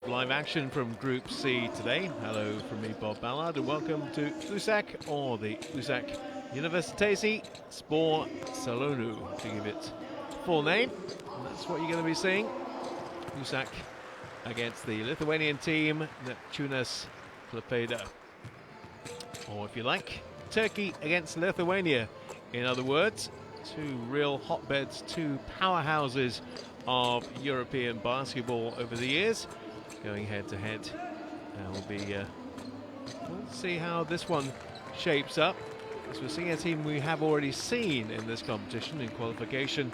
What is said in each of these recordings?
Live action from Group C today. Hello from me, Bob Ballard, and welcome to Usak, or the Usak Universitesi Sport Salonu, to give it full name. And that's what you're going to be seeing. Usak against the Lithuanian team, Neptunas Klaipėda. Or if you like, Turkey against Lithuania. In other words, two real hotbeds, two powerhouses of European basketball over the years, going head to head. We'll see how this one shapes up, as we're seeing a team we have already seen in this competition in qualification.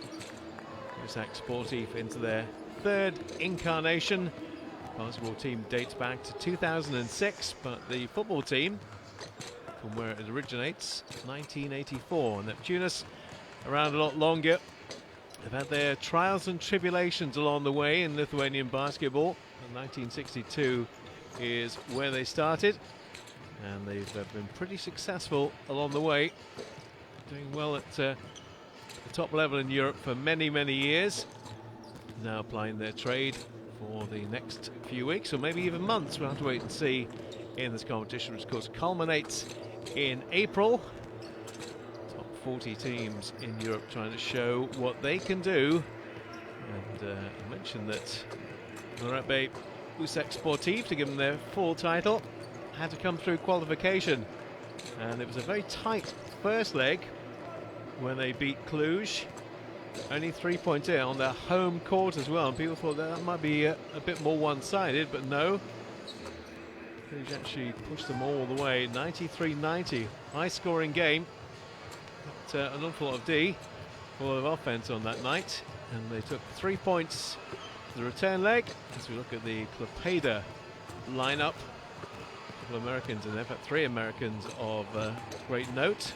Usak Sportif into their third incarnation. The basketball team dates back to 2006, but the football team, from where it originates, 1984. Neptunas around a lot longer. They've had their trials and tribulations along the way in Lithuanian basketball. 1962 is where they started, and they've been pretty successful along the way, doing well at the top level in Europe for many, many years. Now applying their trade for the next few weeks, or maybe even months. We'll have to wait and see in this competition, which of course culminates in April. 40 teams in Europe trying to show what they can do. And I mentioned that Muratbey Usak Sportif, to give them their full title, had to come through qualification, and it was a very tight first leg when they beat Cluj. Only 3 points in on their home court as well, and people thought that might be a bit more one-sided, but no, Cluj actually pushed them all the way. 93-90, high scoring game. An awful lot of D, full of offense on that night, and they took 3 points to the return leg. As we look at the Klaipėda lineup, a couple of Americans in there, but three Americans of great note.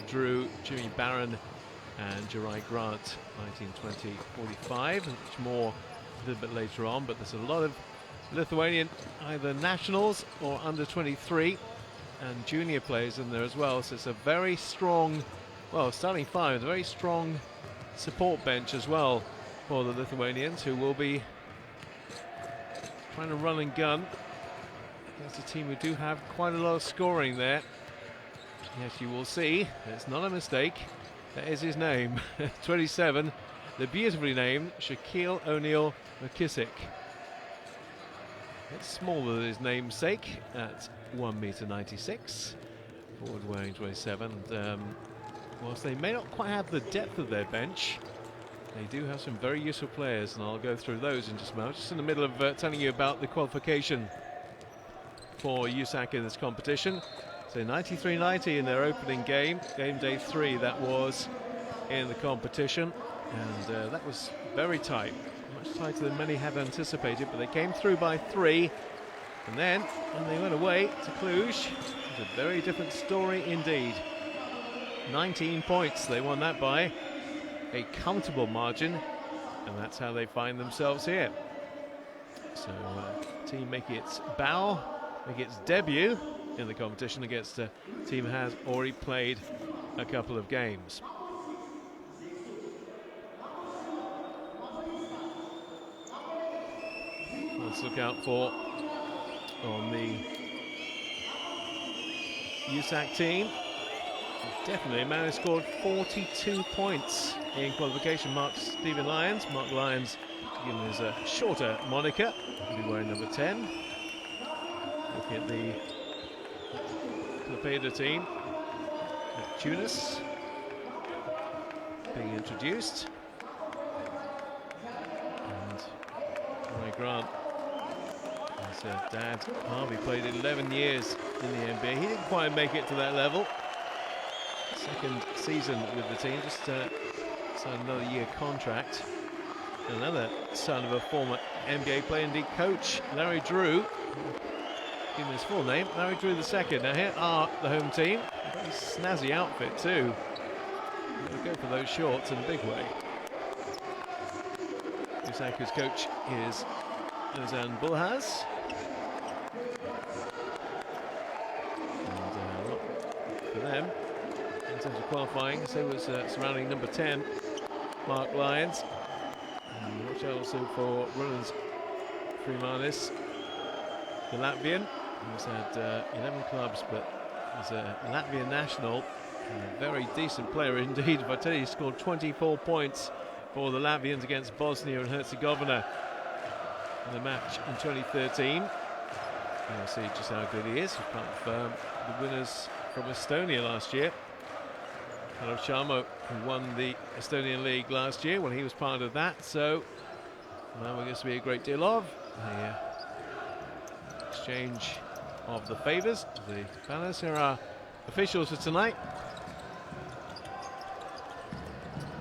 Drew, Jimmy Barron, and Jerai Grant, 1920-45, much more a little bit later on, but there's a lot of Lithuanian either nationals or under 23 and junior players in there as well, so it's a very strong, well, starting five, a very strong support bench as well for the Lithuanians, who will be trying to run and gun against a team who do have quite a lot of scoring there. Yes, you will see, it's not a mistake, that is his name, 27, the beautifully named Shaquille O'Neal McKissick. It's smaller than his namesake at 1m96, forward wearing 27, and whilst they may not quite have the depth of their bench, they do have some very useful players, and I'll go through those in just a moment. Just in the middle of telling you about the qualification for Usak in this competition. So 93-90 in their opening game day 3 that was in the competition, and that was very tight, much tighter than many had anticipated, but they came through by 3, and then when they went away to Cluj, it was a very different story indeed. 19 points, they won that by a comfortable margin, and that's how they find themselves here. So team making its making its debut in the competition against a team has already played a couple of games. Let's look out for on the Usak team. Definitely a man who scored 42 points in qualification, Mark Lyons. Mark Lyons, given his shorter moniker, will be wearing number 10. Looking at the Klaipėda team, Neptunas being introduced. And Ray Grant, his dad Harvey, played 11 years in the NBA. He didn't quite make it to that level. Second season with the team, just signed another year contract. Another son of a former NBA player, indeed coach, Larry Drew. Give him his full name, Larry Drew II. Now here are the home team. A very snazzy outfit too. They'll go for those shorts in a big way. Usak's coach is Ozan Bulhas. And for them, in terms of qualifying, so was surrounding number 10, Mark Lyons. And watch out also for Rollins Freemanis the Latvian. He's had 11 clubs, but he's a Latvian national and a very decent player indeed. If I tell you, he scored 24 points for the Latvians against Bosnia and Herzegovina in the match in 2013. You'll see just how good he is. He's part of the winners from Estonia last year. Kalev Sharma, who won the Estonian League last year, well, he was part of that. So now we're going to be a great deal of the exchange of the favours. The fellas, here are officials for tonight,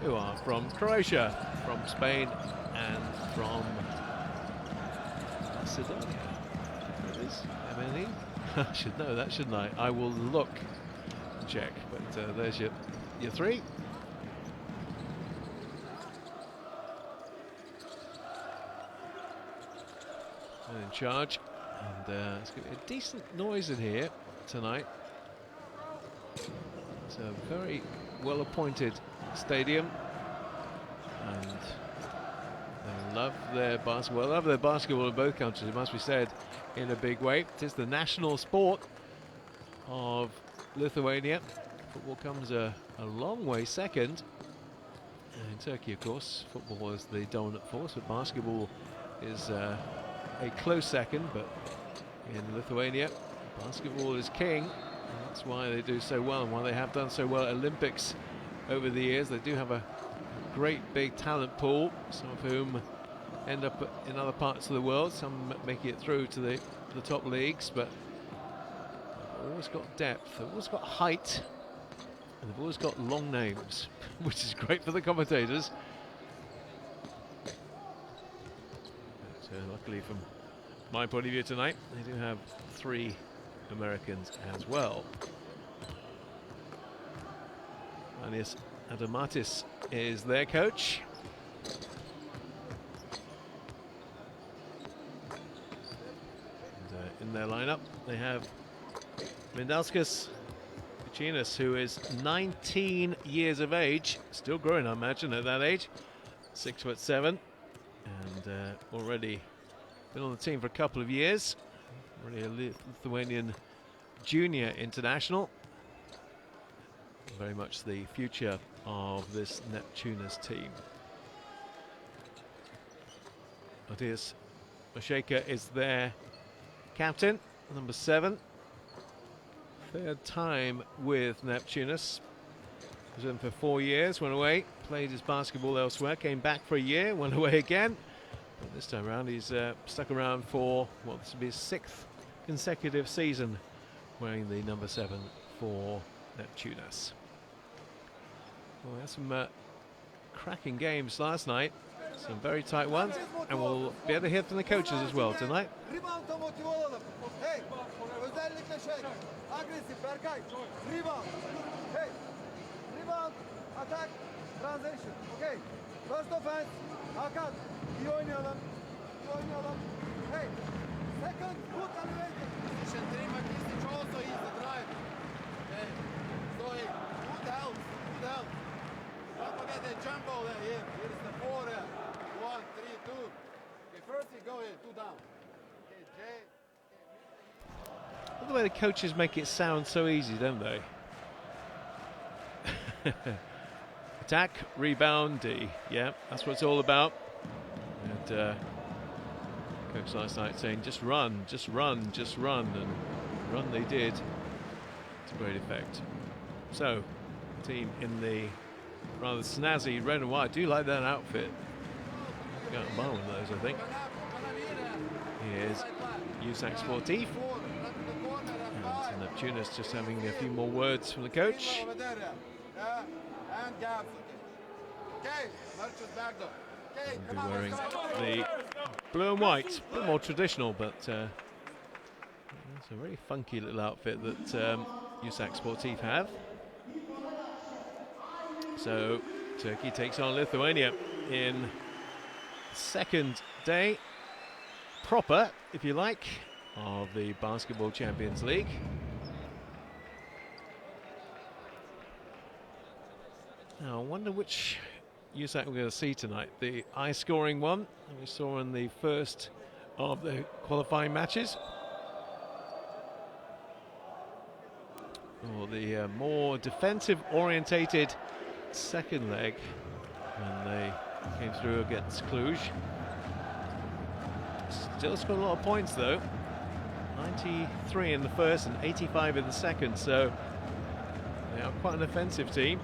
who are from Croatia, from Spain, and from Macedonia. I should know that, shouldn't I? I will look and check. But there's your three. And in charge. And it's going to be a decent noise in here tonight. It's a very well appointed stadium. And they love their basketball. They love their basketball in both countries, it must be said, in a big way. It is the national sport of Lithuania. Football comes a long way second. And in Turkey, of course, football is the dominant force, but basketball is a close second. But in Lithuania, basketball is king. And that's why they do so well and why they have done so well at Olympics over the years. They do have a great big talent pool, some of whom end up in other parts of the world, some making it through to the top leagues, but they've always got depth, they've always got height, and they've always got long names, which is great for the commentators. So luckily from my point of view tonight, they do have 3 Americans as well. Anius Adamatis is their coach. And, in their lineup, they have Mindauskas Kuchinas, who is 19 years of age, still growing, I imagine, at that age, 6'7", and already been on the team for a couple of years. Already a Lithuanian junior international. Very much the future of this Neptunas team. Mateusz Maszejka is their captain, number 7. 3rd time with Neptunas. Was in for 4 years, went away, played his basketball elsewhere, came back for a year, went away again. But this time around, he's stuck around for what this will be his 6th consecutive season wearing the number 7 for Neptunas. Well, we had some cracking games last night, some very tight ones, and we'll be able to hear from the coaches as well tonight. Attack, transition. Okay. First offense, Hakan. İyi oynayalım. Hey. Second, good elevator. Position 3, Matistic also is the drive. Okay. So good help. Don't forget the jump ball here. Here's the 4. 1, 3, 2. Okay, first you go here, 2 down. Okay, Jay. The way the coaches make it sound so easy, don't they? Attack, rebound, D. Yeah, that's what it's all about. And coach last night saying, just run, and run they did to great effect. So, team in the rather snazzy red and white. I do like that outfit. Go out and buy one of those, I think. Here's Usak Sportif. And Neptunas just having a few more words from the coach. They'll be wearing the blue and white, a bit more traditional, but it's a very funky little outfit that Usak Sportif have. So Turkey takes on Lithuania in second day, proper, if you like, of the Basketball Champions League. Now, I wonder which Usak we're going to see tonight. The high-scoring one that we saw in the first of the qualifying matches, or the more defensive-orientated second leg when they came through against Cluj. Still scored a lot of points though. 93 in the first and 85 in the second, so they are quite an offensive team.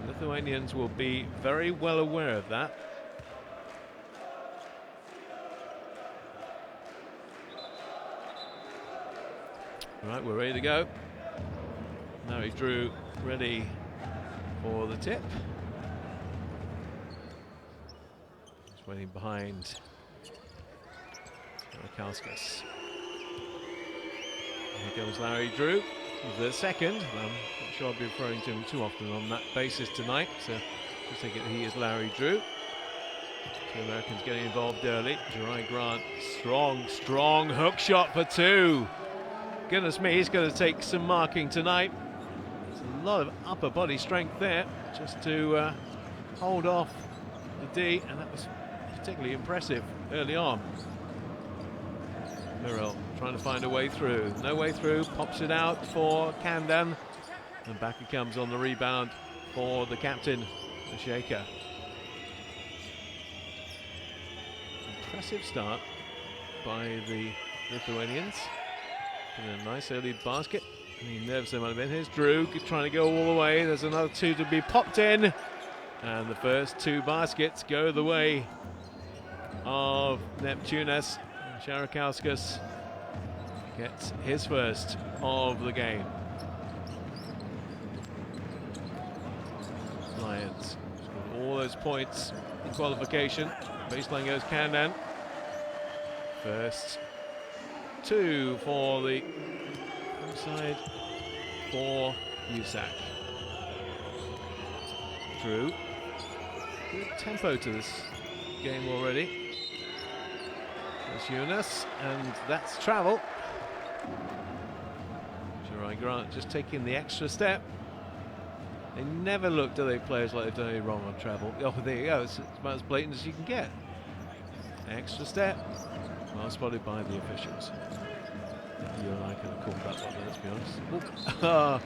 And Lithuanians will be very well aware of that. Right, we're ready to go. Now he drew ready for the tip. Just waiting behind Kauskas. Here goes Larry Drew, the second. I'm not sure I'll be referring to him too often on that basis tonight, so just take it that he is Larry Drew. Two Americans getting involved early. Jerai Grant, strong hook shot for two. Goodness me, he's going to take some marking tonight. There's a lot of upper body strength there just to hold off the D, and that was particularly impressive early on. Mirel trying to find a way through. No way through, pops it out for Kandan. And back he comes on the rebound for the captain, the Shaker. Impressive start by the Lithuanians. And a nice early basket. He nerves them a bit. Here's Drew trying to go all the way. There's another two to be popped in. And the first two baskets go the way of Neptunas. Sharakauskas gets his first of the game. Lions scored all those points in qualification. Baseline goes Kandan. First two for the inside for Usak. Drew. Good tempo to this game already. There's Jonas, and that's travel. Jerai Grant just taking the extra step. They never look, do they, players like they've done anything wrong on travel. Oh, there you go, it's about as blatant as you can get. Extra step. Well spotted by the officials. You and I could have called that one, let's be honest.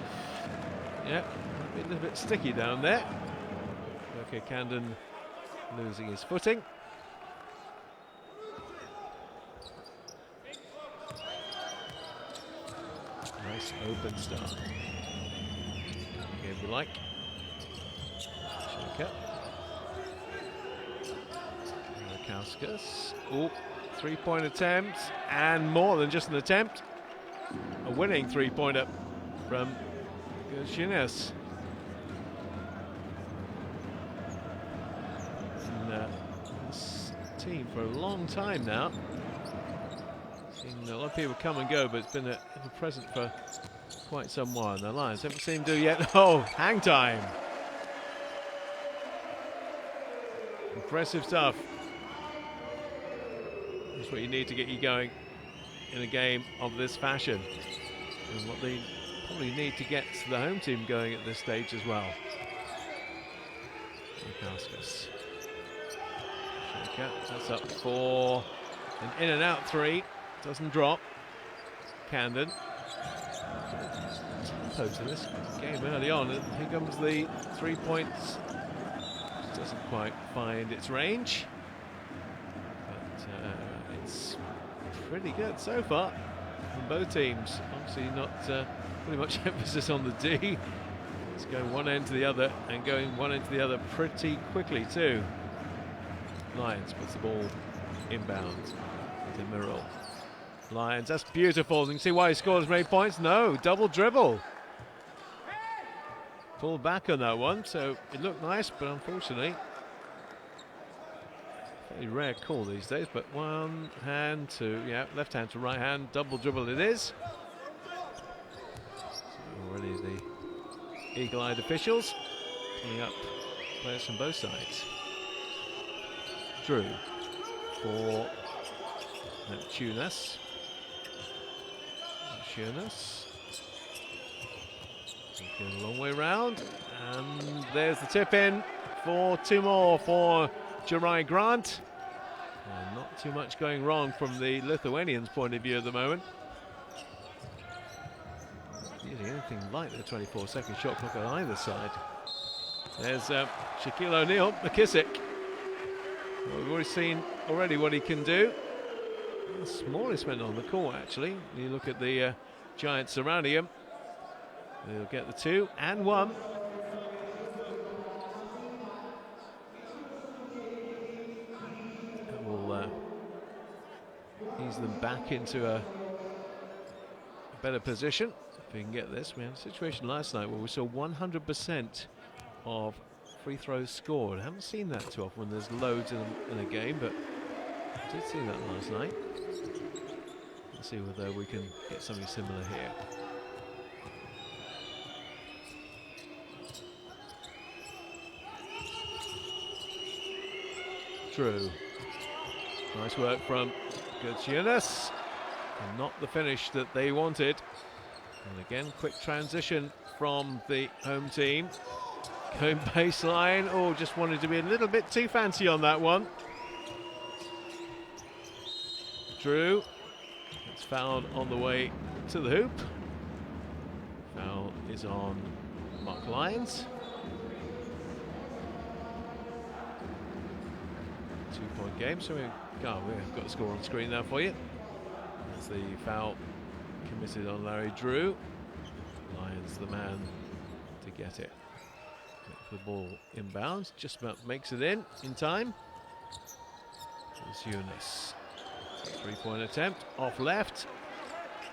Yeah, a little bit sticky down there. Okay, Kandan losing his footing. Nice open start. Game we like. Shaker. Kauskas. Oh, three-point attempt, and more than just an attempt. A winning three-pointer from Gershines. This team for a long time now. Seen a lot of people come and go, but it's been ever present for quite some while. The Lions haven't seen him do yet. Oh, hang time. Impressive stuff. That's what you need to get you going in a game of this fashion. And what they probably need to get the home team going at this stage as well. Kauskas. Shaker, that's up for an in and out three. Doesn't drop. Kandan. Tempo to this game early on. And here comes the 3 points. Doesn't quite find its range. But it's pretty good so far from both teams. Obviously not pretty much emphasis on the D. It's going one end to the other and going one end to the other pretty quickly too. Lions puts the ball inbound to Mirel. Lions, that's beautiful. You can see why he scored as many points. No, double dribble. Pulled back on that one, so it looked nice, but unfortunately, very rare call these days. But one hand to, yeah, left hand to right hand, double dribble it is. So already the eagle-eyed officials pulling up players from both sides. Drew for Neptunas. Going a long way round, and there's the tip in for two more for Jerai Grant. And not too much going wrong from the Lithuanians' point of view at the moment. using anything like the 24-second shot clock on either side. There's Shaquille O'Neal, McKissick. Well, we've already seen what he can do. The smallest man on the court, actually. You look at the Giants surrounding him. They'll get the 2 and 1. That will ease them back into a better position. If we can get this. We had a situation last night where we saw 100% of free throws scored. I haven't seen that too often when there's loads in a game, but I did see that last night. Let's see whether we can get something similar here. Drew. Nice work from Gutierrez. And not the finish that they wanted. And again, quick transition from the home team. Going baseline. Oh, just wanted to be a little bit too fancy on that one. Drew. It's fouled on the way to the hoop. Foul is on Mark Lyons. 2-point game, so we've got the score on screen now for you. That's the foul committed on Larry Drew. Lyons the man to get it. The ball inbounds, just about makes it in time. It's Eunice. 3-point attempt off left,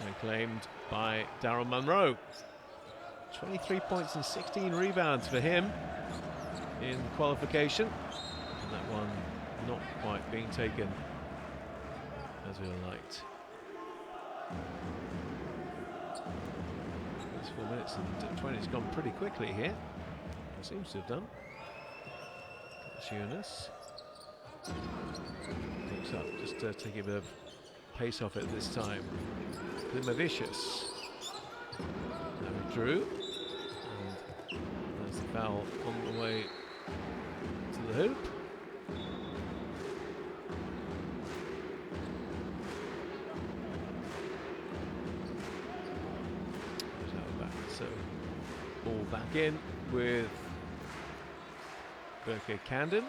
and claimed by Daryl Monroe. 23 points and 16 rebounds for him in qualification. And that one not quite being taken as we liked. It's 4 minutes and 20. It's gone pretty quickly here. It seems to have done. That's Eunice. Picks up, just taking a bit of pace off it this time. Klimavicius. Now Drew. And there's the foul on the way to the hoop. So ball back in with Berke Camden.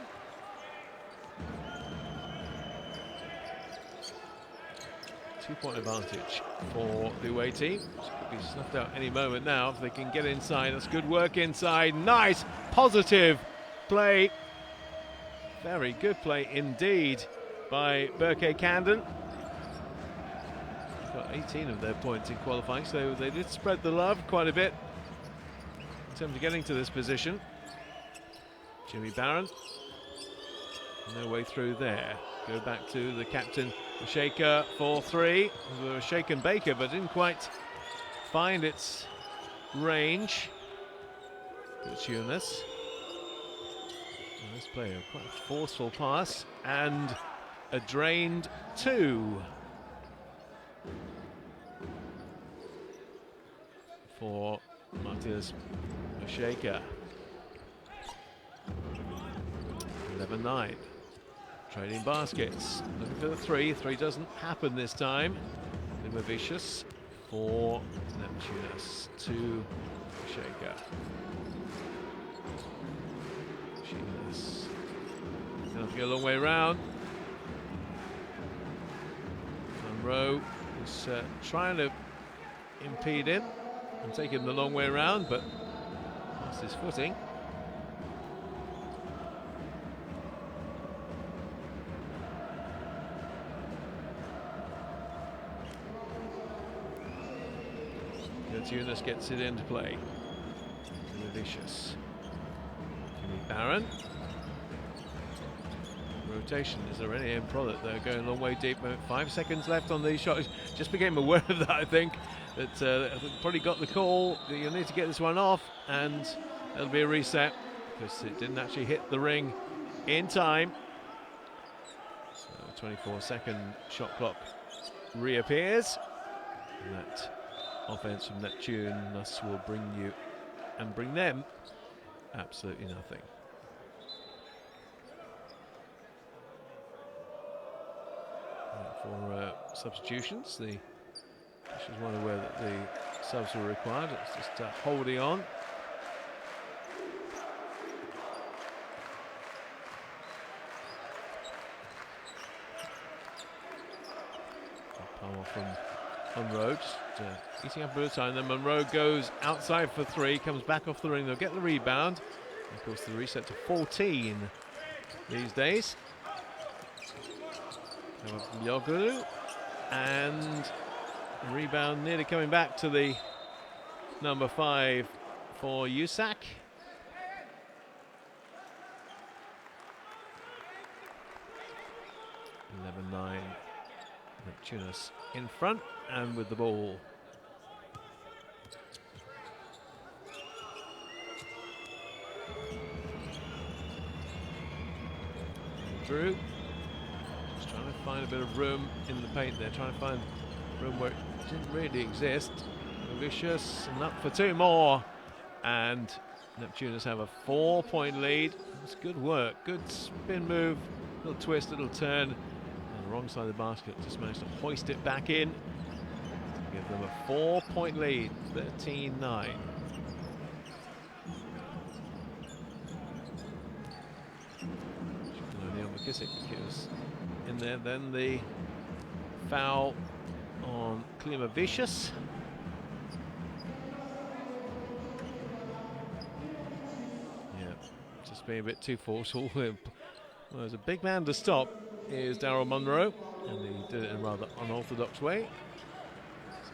Two-point advantage for the away team, which could be snuffed out any moment now if they can get inside. That's good work inside. Nice, positive play. Very good play indeed by Berke Camden. Got 18 of their points in qualifying, so they did spread the love quite a bit in terms of getting to this position. Jimmy Barron, no way through there. Go back to the captain, Shaker for 3. They were shaken Baker, but didn't quite find its range. It's Eunice. Nice play, quite a forceful pass, and a drained 2. For Martinez Shaker. 11-9. Trading baskets. Looking for the 3. 3 doesn't happen this time. Klimavicius for Neptunas to Shaker. Eunice. Gonna have to go a long way around. Monroe was trying to impede him and take him the long way around, but lost his footing. Eunice gets it into play. Vicious. Jimmy Barron. Rotation is already in product. They're going a long way deep. 5 seconds left on these shots. Just became aware of that, I think. That probably got the call that you'll need to get this one off, and it'll be a reset because it didn't actually hit the ring in time. So 24-second shot clock reappears, and that offense from Neptunas will bring you and bring them absolutely nothing. For substitutions, the she's well aware that the subs were required. It's just holding on. Power from Munro, just eating up a bit of time. Then Munro goes outside for three, comes back off the ring. They'll get the rebound. And of course, the reset to 14 these days. Yoguru, and rebound nearly coming back to the number 5 for Usak. 11-9. Neptunas in front and with the ball. Through. Just trying to find a bit of room in the paint there, trying to find room where it didn't really exist. Vicious and up for 2 more. And Neptunas have a 4-point lead. It's good work, good spin move, little twist, little turn. Wrong side of the basket, just managed to hoist it back in to give them a 4-point lead, 13-9. Neil McKissick was in there. Then the foul on Klimavicius. Yeah, just being a bit too forceful. Well, there's a big man to stop. Is Daryl Munro, and he did it in a rather unorthodox way.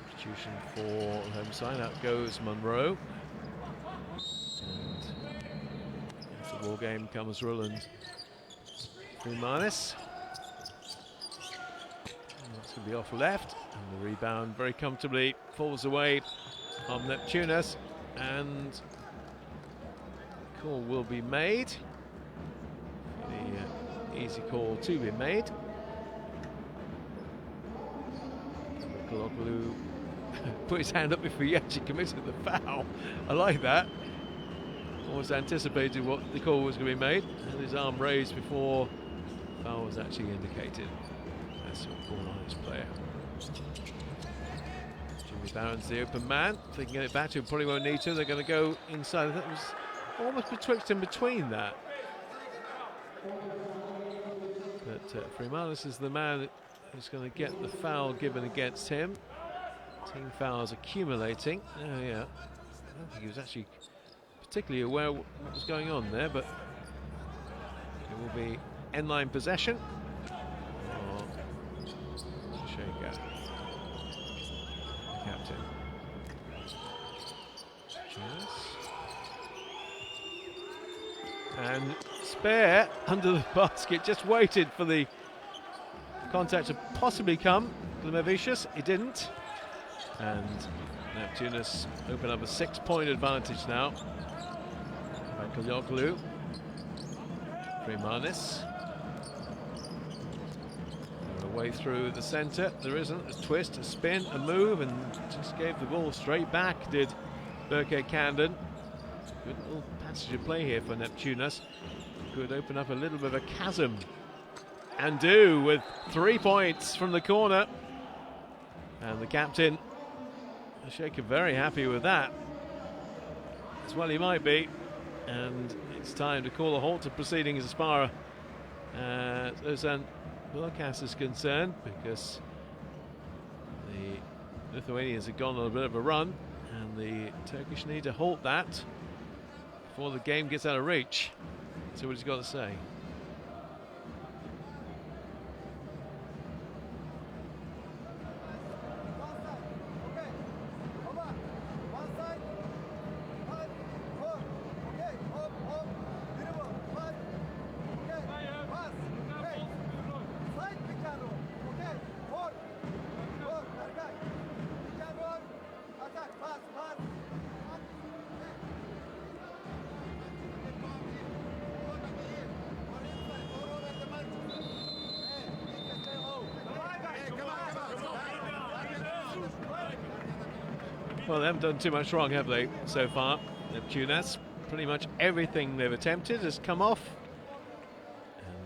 Substitution for the home side. Out goes Munro. And into the ball game comes Roland Freemanis. That's going to be off left, and the rebound very comfortably falls away from Neptunas, and call will be made. Easy call to be made. Kaloglu put his hand up before he actually committed the foul. I like that. Almost anticipated what the call was going to be made, and his arm raised before the foul was actually indicated. That's a call on his player. Jimmy Barron's the open man. If they can get it back to him, probably won't need to. They're going to go inside. I think it was almost betwixt and between that. But Freemanis is the man who's going to get the foul given against him. Team fouls accumulating. Oh yeah, I don't think he was actually particularly aware what was going on there, but it will be end-line possession. Shaka, the captain. Yes. And Spare under the basket, just waited for the contact to possibly come. Klimavicius, it didn't. And Neptunas open up a 6-point advantage now. Kaloglu, Freemanis. Way through the centre, there isn't. A twist, a spin, a move, and just gave the ball straight back, did Berke Camden. Good little passage of play here for Neptunas. Could open up a little bit of a chasm. And do with 3 points from the corner. And the captain, Shaker, very happy with that. As well he might be. And it's time to call a halt to proceedings as far as Ozan Bulkas is concerned, because the Lithuanians have gone on a bit of a run, and the Turkish need to halt that before the game gets out of reach. See what he's got to say. Well, they haven't done too much wrong, have they, so far? Neptunas, pretty much everything they've attempted has come off.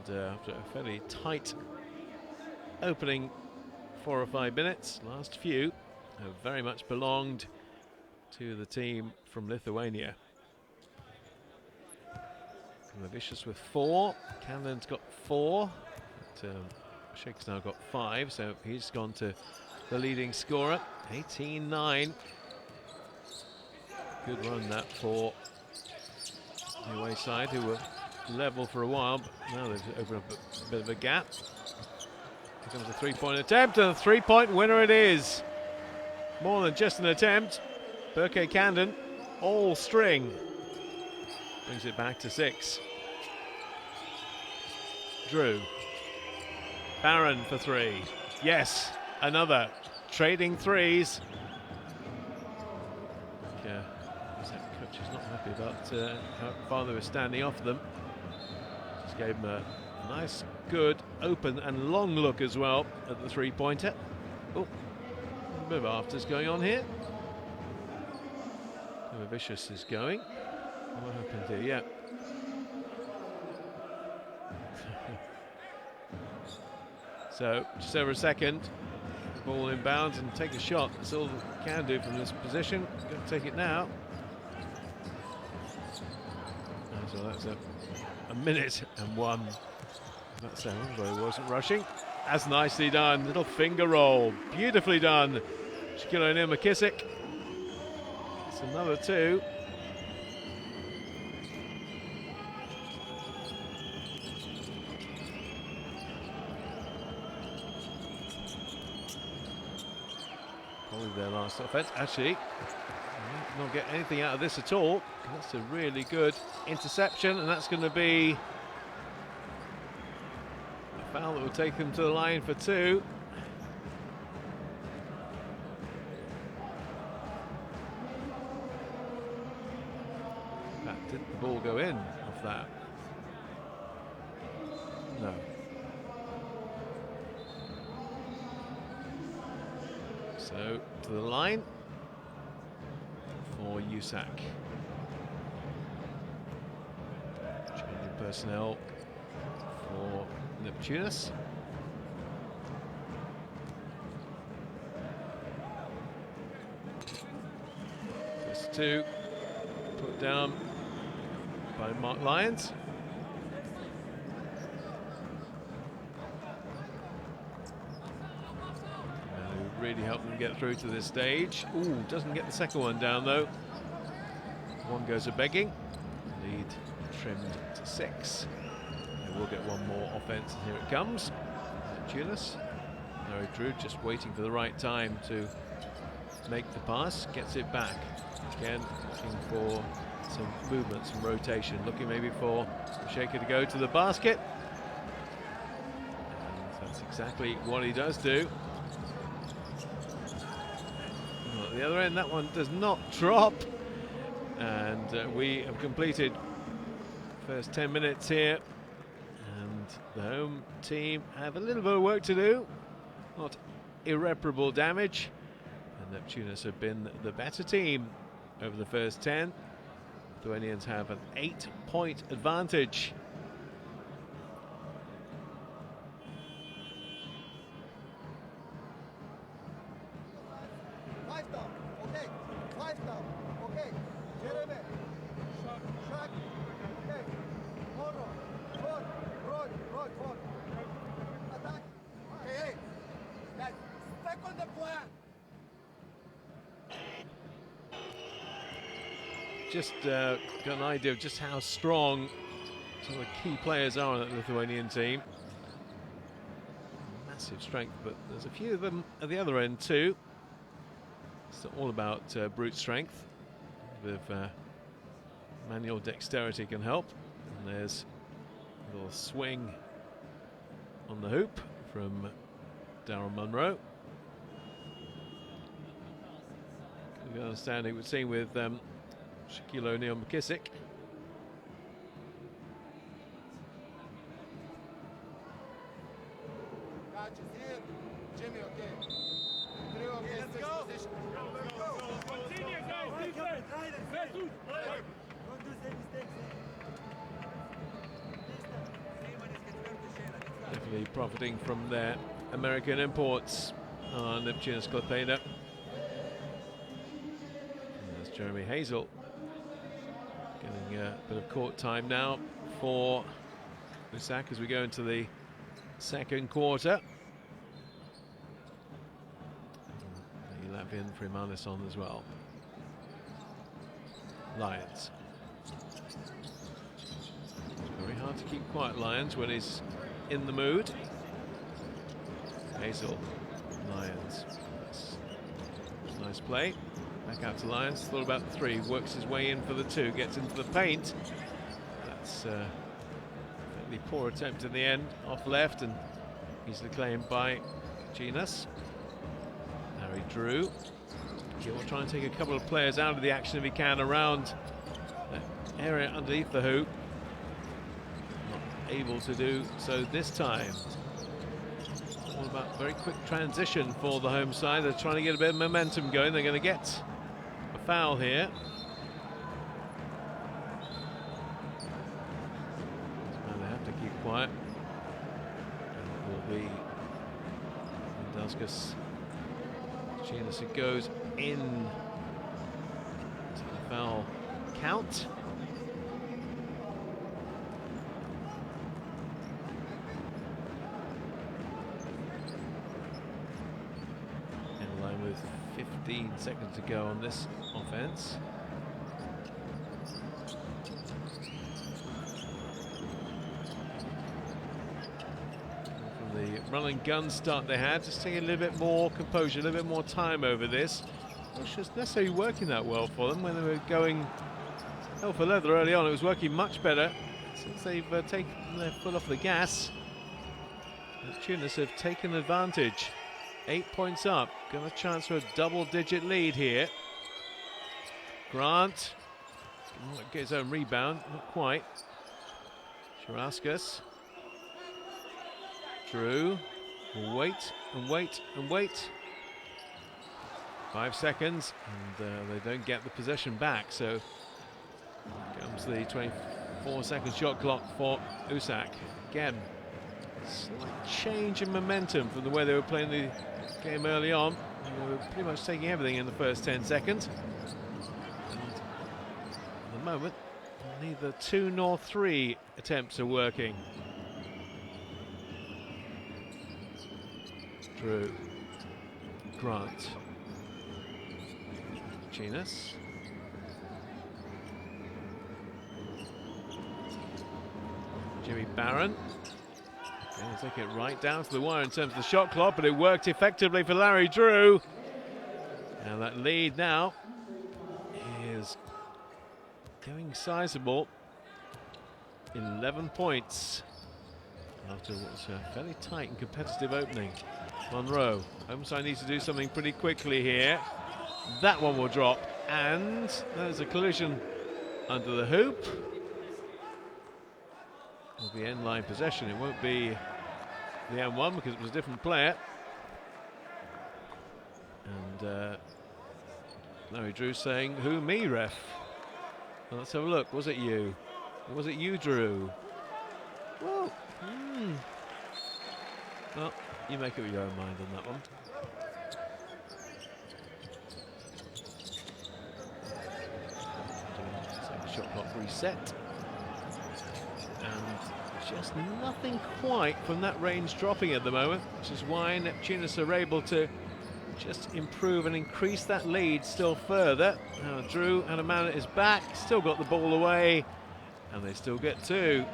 And after a fairly tight opening 4 or 5 minutes, last few have very much belonged to the team from Lithuania. Vicious with 4. Cannon's got 4. But, Shake's now got 5, so he's gone to the leading scorer. 18-9. Good run that for the away side, who were level for a while, but now they've opened up a bit of a gap. Here comes a 3-point attempt, and a 3-point winner it is. More than just an attempt. Berke Candon, all string. Brings it back to 6. Drew. Barron for 3. Yes, another. Trading threes. Coach is not happy about how far they were standing off them. Just gave him a nice, good, open and long look as well at the 3-pointer. Oh, a bit of afters going on here. Vicious is going. What happened here? Yeah. So, just over a second. Ball inbounds and take a shot. That's all they can do from this position. Going to take it now. So that's a minute and 1. That sounds, but it wasn't rushing. That's nicely done. Little finger roll. Beautifully done. Shaquille O'Neal McKissick. It's another 2. Probably their last offense. Actually, not get anything out of this at all. That's a really good interception, and that's going to be a foul that will take them to the line for 2. Did the ball go in off that? No. So to the line for Usak. Changing personnel for Neptunas. First 2 put down by Mark Lyons. Really helped them get through to this stage. Ooh, doesn't get the second one down though. One goes a begging. Lead trimmed to 6. They will get one more offense, and here it comes. Neptunas. No, Drew just waiting for the right time to make the pass. Gets it back. Again, looking for some movement, some rotation. Looking maybe for Shaker to go to the basket. And that's exactly what he does do. At the other end, that one does not drop, and we have completed first 10 minutes here, and the home team have a little bit of work to do. Not irreparable damage, and Neptunas have been the better team over the first 10. Lithuanians have an 8-point advantage. Just got an idea of just how strong some of the key players are on that Lithuanian team. Massive strength, but there's a few of them at the other end too. It's all about brute strength. With manual dexterity can help. And there's a little swing on the hoop from Daryl Munro. Good understanding we've seen with Shaquille O'Neal McKissick. Jimmy, okay. Let's go. Continue, guys. Definitely profiting from their American imports on Neptunas Klaipėda. There's Jeremy Hazel getting a bit of court time now for Usak as we go into the second quarter. The Latvian Frimanis on as well. Lions. Very hard to keep quiet, Lions, when he's in the mood. Hazel, Lions. Nice play. Back out to Lions. Thought about the 3. Works his way in for the 2. Gets into the paint. That's a fairly poor attempt in the end. Off left and easily claimed by Genus. Harry Drew. He'll try and take a couple of players out of the action if he can around that area underneath the hoop. Not able to do so this time. All about very quick transition for the home side. They're trying to get a bit of momentum going. They're going to get a foul here. So they have to keep quiet. And it will be Induskus. Genus who goes in to the foul count. In line with 15 seconds to go on this offense. The run and gun start they had, just taking a little bit more composure, a little bit more time over this. Not just necessarily working that well for them when they were going hell for leather early on. It was working much better since they've taken their foot off the gas. Neptunas have taken advantage. 8 points up, got a chance for a double-digit lead here. Grant gets his own rebound, not quite. Sharauskas. Drew will wait and wait and wait. 5 seconds, and they don't get the possession back. So comes the 24-second shot clock for Usak. Again, slight change in momentum from the way they were playing the game early on. They were pretty much taking everything in the first 10 seconds. And at the moment, neither 2 nor 3 attempts are working. Drew, Grant, Genus, Jimmy Barron. He'll take it right down to the wire in terms of the shot clock, but it worked effectively for Larry Drew. And that lead now is going sizable. 11 points after what was a fairly tight and competitive opening. Monroe, home side needs to do something pretty quickly here. That one will drop, and there's a collision under the hoop. It'll be end line possession. It won't be the M1 because it was a different player. And Larry Drew saying, "Who, me, ref?" Well, let's have a look. Was it you? Or was it you, Drew? Well, well, you make up your own mind on that one. So shot clock reset. And just nothing quite from that range dropping at the moment, which is why Neptunas are able to just improve and increase that lead still further. Now Drew had a man at his back, still got the ball away, and they still get 2.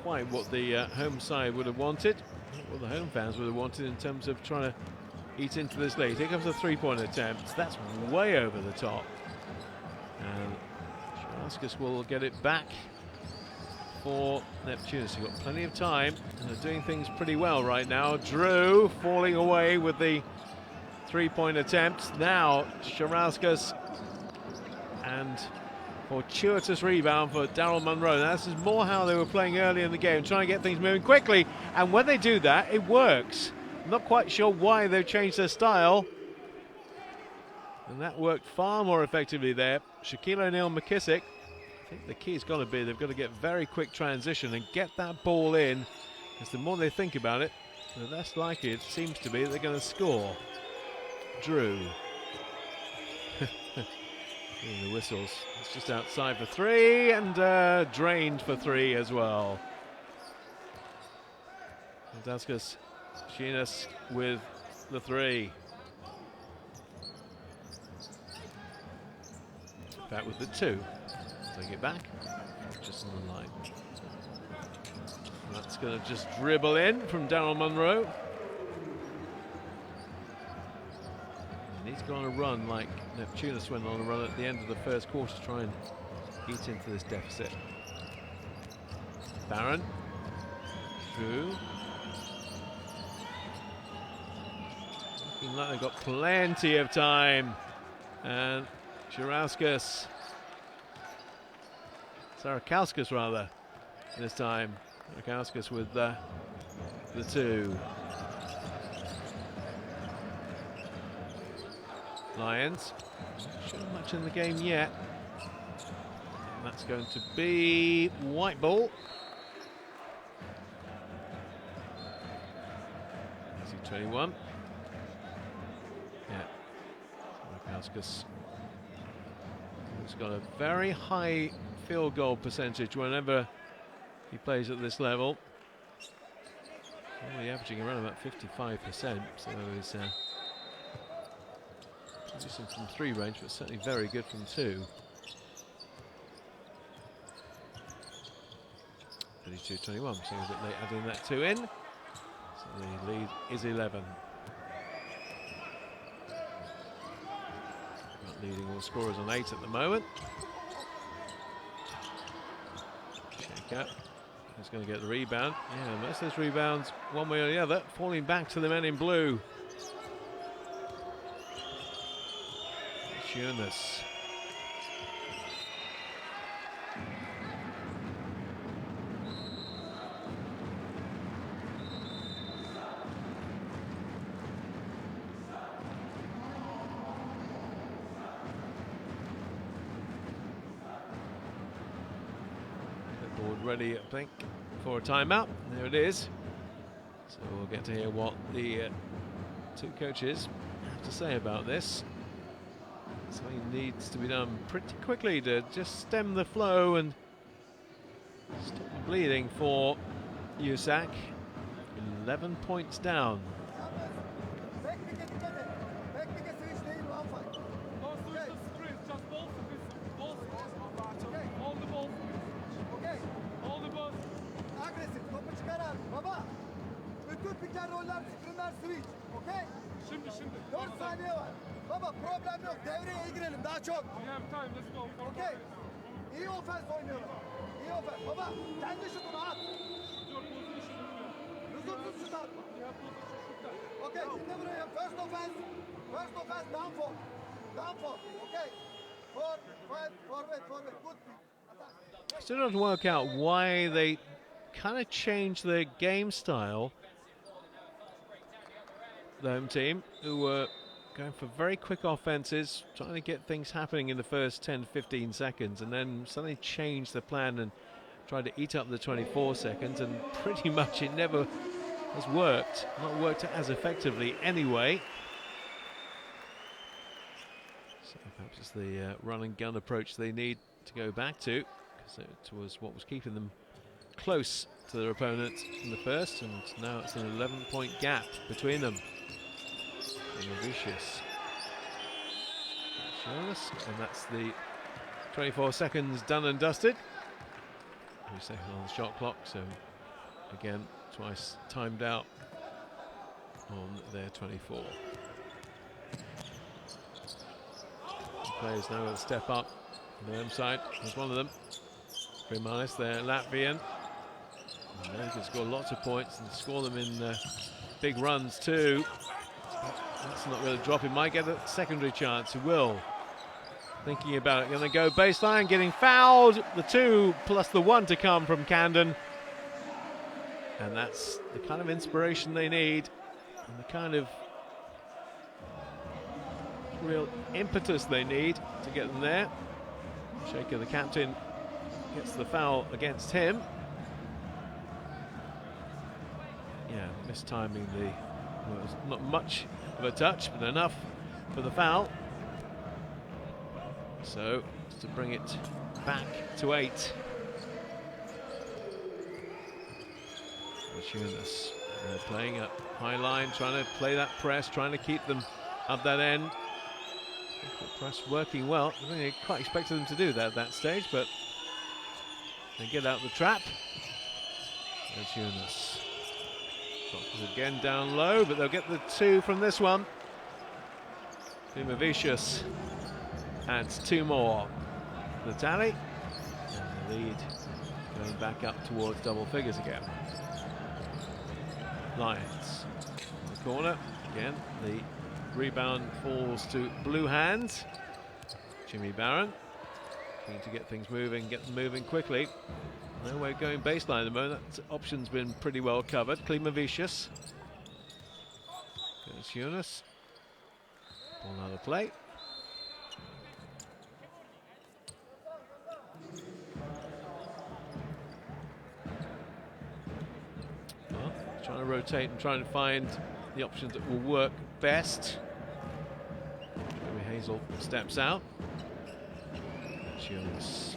Quite what the home side would have wanted, what the home fans would have wanted in terms of trying to eat into this lead. Here comes the 3-point attempt. That's way over the top. And Sharauskas will get it back for Neptunas. You've got plenty of time, and they're doing things pretty well right now. Drew falling away with the 3-point attempt. Now Sharauskas, and fortuitous rebound for Daryl Monroe. Now, this is more how they were playing early in the game, trying to get things moving quickly, and when they do that, it works. I'm not quite sure why they've changed their style, and that worked far more effectively there. Shaquille O'Neal McKissick, I think the key's got to be they've got to get very quick transition and get that ball in, because the more they think about it, the less likely it seems to be that they're going to score. Drew. The whistles. It's just outside for three, and drained for three as well. Daskas Shinas with the three. Back with the two. Take it back. Just on the line. That's going to just dribble in from Daryl Munro. And he's gone on a run like Neptunas went on a run at the end of the first quarter to try and eat into this deficit. Barron. Drew. Looking like they've got plenty of time. And Sharauskas. Sarakauskas rather, this time. Sarakauskas with the two. Lions. Not sure much in the game yet. And that's going to be white ball. Is he 21? Yeah. Sarakauskas. He's got a very high field goal percentage whenever he plays at this level. Only averaging around about 55%, so he's decent from three range, but certainly very good from two. 32-21, so a bit late adding that two in. So the lead is 11. Not leading all scorers on 8 at the moment. Shake up. Who's going to get the rebound? Yeah, most of those rebounds, one way or the other, falling back to the men in blue. Jonas. Board ready, I think, for a timeout. There it is. So we'll get to hear what the two coaches have to say about this. Something needs to be done pretty quickly to just stem the flow and stop the bleeding for Usak. 11 points down. Şimdi. 4 saniye var. Baba problem yok. Devreye girelim daha çok. Okay. İyi ofens oynuyorlar. İyi ofens. Baba kendi şutunu at. Lüzumsuz şut atma. Okay. Şimdi buraya first offense. First offense down four. Down four. Okay. Forward. Good. Still doesn't work out why they kind of changed their game style. The home team, who were going for very quick offenses, trying to get things happening in the first 10-15 seconds, and then suddenly changed the plan and tried to eat up the 24 seconds, and pretty much it never has worked. Not worked as effectively anyway. So perhaps it's the run and gun approach they need to go back to, because it was what was keeping them close to their opponent in the first, and now it's an 11-point gap between them. Vicious. And that's the 24 seconds done and dusted. 3 seconds on the shot clock, so again twice timed out on their 24. The players now will step up on the home side. There's one of them, Primalis, their Latvian. And they can score lots of points and score them in big runs too. That's not going to drop. He might get a secondary chance. He will. Thinking about it. Going to go baseline, getting fouled. The 2 plus the 1 to come from Camden. And that's the kind of inspiration they need. And the kind of real impetus they need to get them there. Shaker, the captain, gets the foul against him. Yeah, mistiming well, it was not much of a touch, but enough for the foul. So to bring it back to 8. Neptunas playing up high line, trying to play that press, trying to keep them up that end. The press working well. I think they quite expected them to do that at that stage, but they get out the trap. Neptunas again down low, but they'll get the 2 from this one. Muratbey adds 2 more to the tally, and the lead going back up towards double figures again. Lions in the corner again. The rebound falls to blue hands. Jimmy Barron keen to get things moving, get them moving quickly. No way going baseline at the moment. That option's been pretty well covered. Muratbey. Neptunas. Ball out of play. Well, trying to rotate and trying to find the options that will work best. Hazel steps out. Neptunas.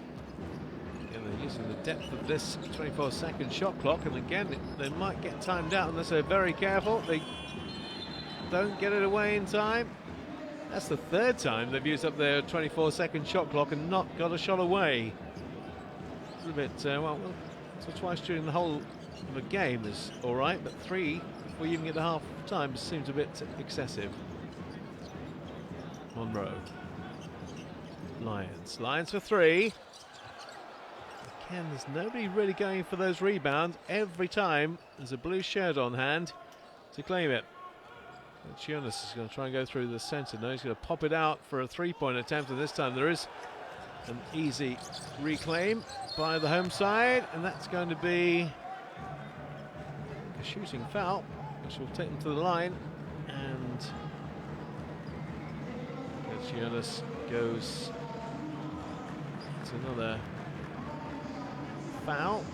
Again, they're using the depth of this 24-second shot clock, and again, they might get timed out unless they're very careful. They don't get it away in time. That's the 3rd time they've used up their 24-second shot clock and not got a shot away. A little bit, well, so twice during the whole of a game is all right, but 3 before you even get to half time seems a bit excessive. Monroe. Lions for 3. Again, there's nobody really going for those rebounds. Every time there's a blue shirt on hand to claim it. Neptunas is going to try and go through the centre. No, he's going to pop it out for a 3-point attempt, and this time there is an easy reclaim by the home side, and that's going to be a shooting foul, which will take them to the line, and Neptunas goes to another foul.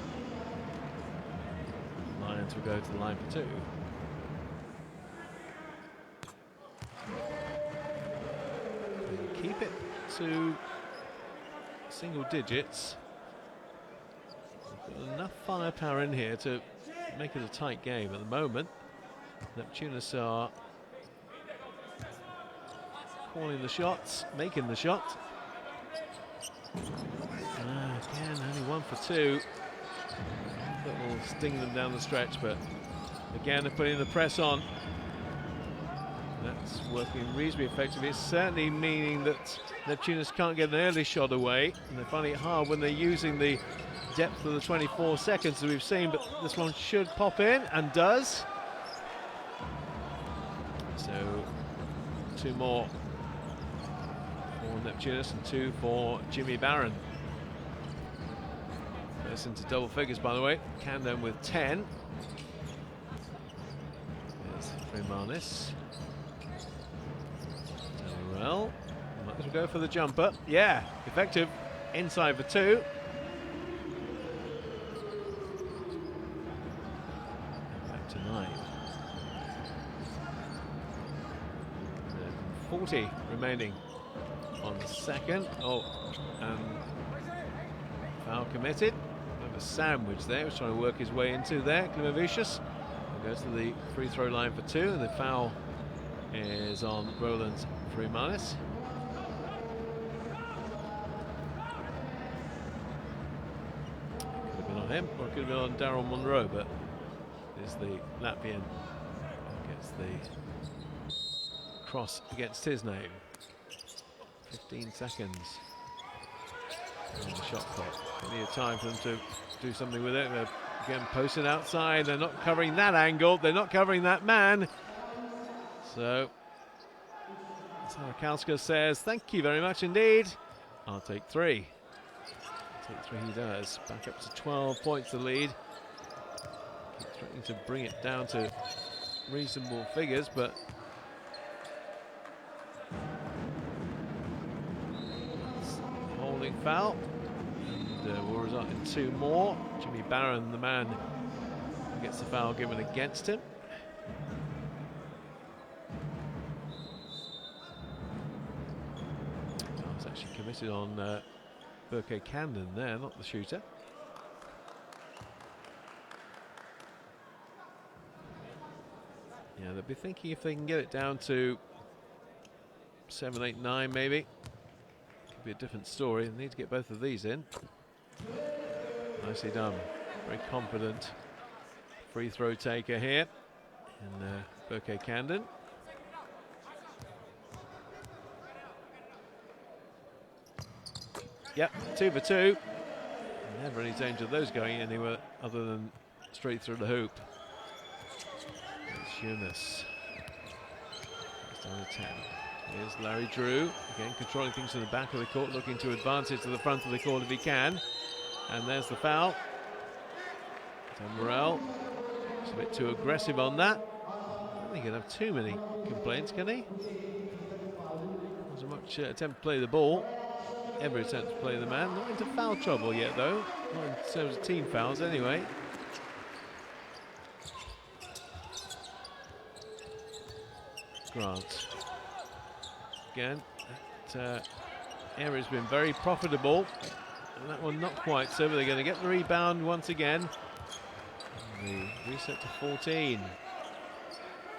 Lions will go to the line for 2. Keep it to single digits. Got enough firepower in here to make it a tight game at the moment. Neptunas are calling the shots, making the shot. Again, only 1 for 2. That will sting them down the stretch, but again, they're putting the press on. That's working reasonably effectively. It's certainly meaning that Neptunas can't get an early shot away, and they find it hard when they're using the depth of the 24 seconds that we've seen, but this one should pop in, and does. So 2 more for Neptunas and 2 for Jimmy Barron. That's into double figures, by the way. Candom with 10. There's Freemanis. Well, might as well go for the jumper. Yeah, effective. Inside for 2. Back to 9. 40 remaining on the second. Oh, and foul committed. Bit of a sandwich there. He was trying to work his way into there. Muratbey goes to the free throw line for 2, and the foul is on Roland Freemanis. Could have been on him, or it could have been on Daryl Monroe, but is the Latvian gets the cross against his name. 15 seconds on the shot clock. Plenty of time for them to do something with it. They're again posted outside. They're not covering that angle. They're not covering that man. So Sarakowska says, thank you very much indeed. I'll take 3. Take 3 he does. Back up to 12 points the lead. Keep threatening to bring it down to reasonable figures, but holding foul. And will result in 2 more. Jimmy Barron, the man who gets the foul given against him, I was actually committed on BC Camden there, not the shooter. Yeah, they'll be thinking if they can get it down to 7, 8, 9 maybe. Could be a different story. They need to get both of these in. Nicely done. Very confident free throw taker here in BC Camden. Yep, 2 for 2. Never any danger of those going anywhere other than straight through the hoop. Neptunas. It's down to 10. Here's Larry Drew, again controlling things to the back of the court, looking to advance it to the front of the court if he can. And there's the foul. Morel is a bit too aggressive on that. I don't think he'll have too many complaints, can he? Wasn't much attempt to play the ball. Every attempt to play the man. Not into foul trouble yet, though. Not in terms of team fouls, anyway. Grant. Again, that area's been very profitable. And that one not quite so, but they're going to get the rebound once again. And the reset to 14.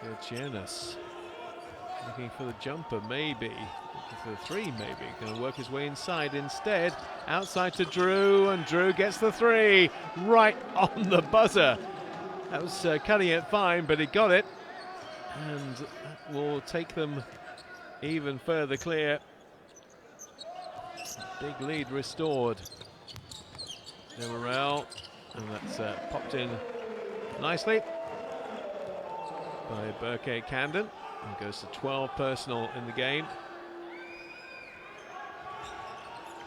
Neptunas. Looking for the jumper, maybe. Looking for the 3, maybe. Going to work his way inside instead. Outside to Drew, and Drew gets the 3. Right on the buzzer. That was cutting it fine, but he got it. And that will take them even further clear. Big lead restored. Morel, and that's popped in nicely by BC Camden. And goes to 12 personal in the game.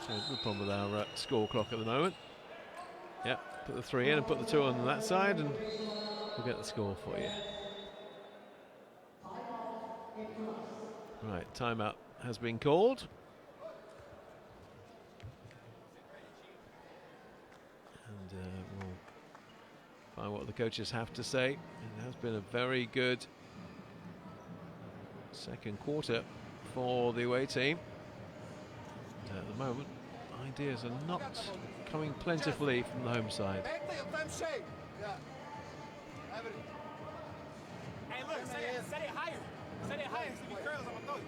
So no problem with our score clock at the moment. Yep, put the 3 in and put the 2 on that side, and we'll get the score for you. Right, timeout has been called. And we'll find what the coaches have to say. It has been a very good second quarter for the away team. At the moment, ideas are not coming plentifully from the home side. Hey, look, set it higher. Set it higher so the curls on my toe.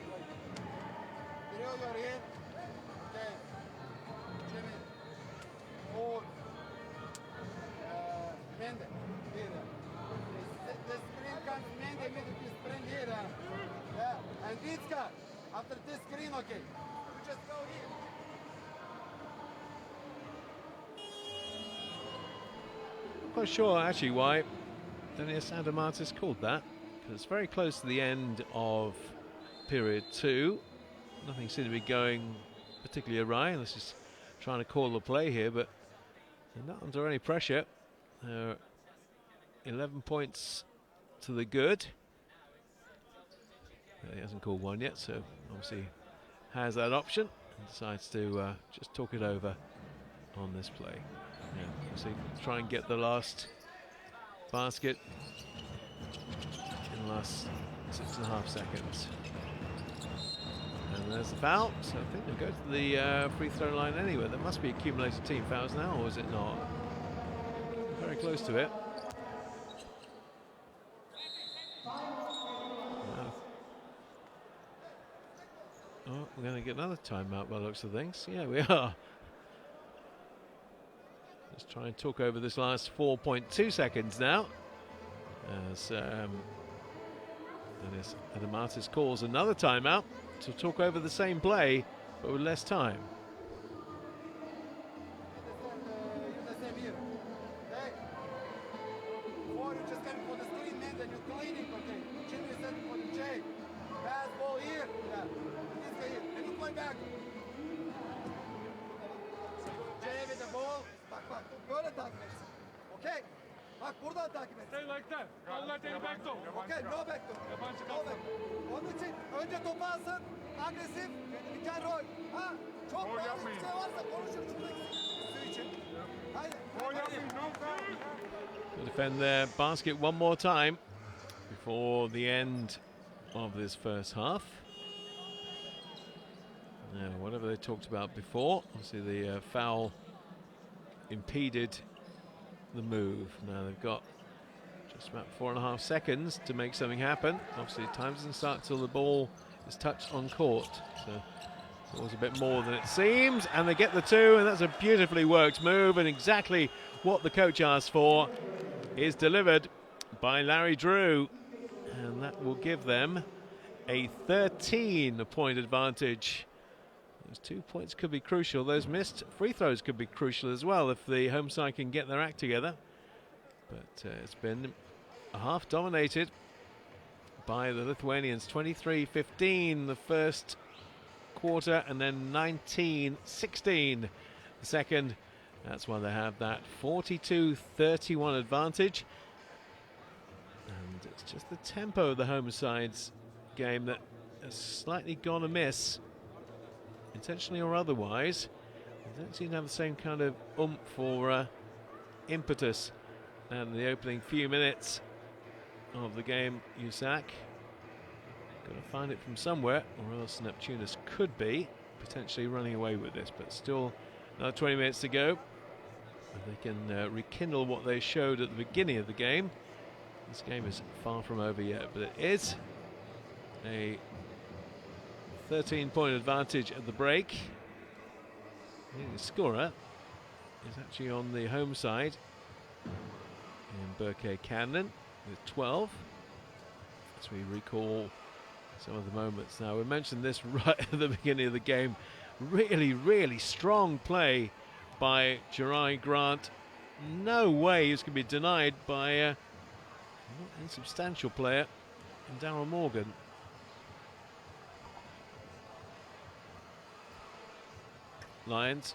And Vitska, after this screen, okay. You just go here. Not quite sure actually why Dennis Adamatis called that, because it's very close to the end of period 2. Nothing seemed to be going particularly awry, unless he's trying to call the play here, but they're not under any pressure. 11 points to the good. He hasn't called one yet, so obviously has that option and decides to just talk it over on this play. Yeah, obviously try and get the last basket in the last 6.5 seconds. And there's the foul, so I think they'll go to the free throw line anyway. There must be accumulated team fouls now, or is it not? Very close to it. Oh, we're going to get another timeout by the looks of things. Yeah, we are. Let's try and talk over this last 4.2 seconds now. As Dennis Adamatis calls another timeout to talk over the same play, but with less time. Okay, bak buradan takip et. Stay like that. Don't let any back door. Okay, no back door. Yabancı No back door. Onun için önce topu alsın, agresif, pick and roll. Ha, çok Gol bariz bir yapmayın. şey varsa konuşur şuradaki üstü için. Haydi. Gol yapmayın. No foul. To defend their basket one more time. before the end of this first half. Now, whatever they talked about before, obviously the foul impeded the move. Now they've got just about 4.5 seconds to make something happen. Obviously, time doesn't start till the ball is touched on court. So it's always a bit more than it seems. And they get the two, and that's a beautifully worked move. And exactly what the coach asked for is delivered by Larry Drew. And that will give them a 13-point advantage. Those 2 points could be crucial. Those missed free throws could be crucial as well if the home side can get their act together. But it's been a half dominated by the Lithuanians. 23-15 the first quarter, and then 19-16 the second. That's why they have that 42-31 advantage. And it's just the tempo of the home side's game that has slightly gone amiss, intentionally or otherwise. They don't seem to have the same kind of oomph or impetus in the opening few minutes of the game. Usak got to find it from somewhere, or else Neptunas could be potentially running away with this. But still another 20 minutes to go. If they can rekindle what they showed at the beginning of the game. This game is far from over yet, but it is a 13-point advantage at the break. The scorer is actually on the home side in Burke Cannon with 12. As we recall some of the moments. Now, we mentioned this right at the beginning of the game. Really, really strong play by Jeriah Grant. No way he was going to be denied by a not insubstantial player in Darryl Morgan. Lions,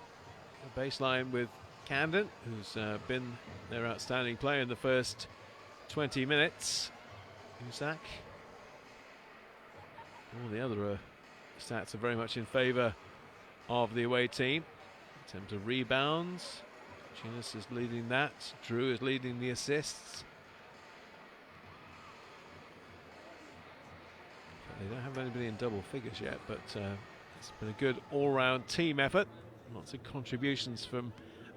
a baseline with Camden, who's been their outstanding player in the first 20 minutes. Usak. All the other stats are very much in favour of the away team. In terms of rebounds, Chinas is leading that. Drew is leading the assists. They don't have anybody in double figures yet, but it's been a good all-round team effort. Lots of contributions from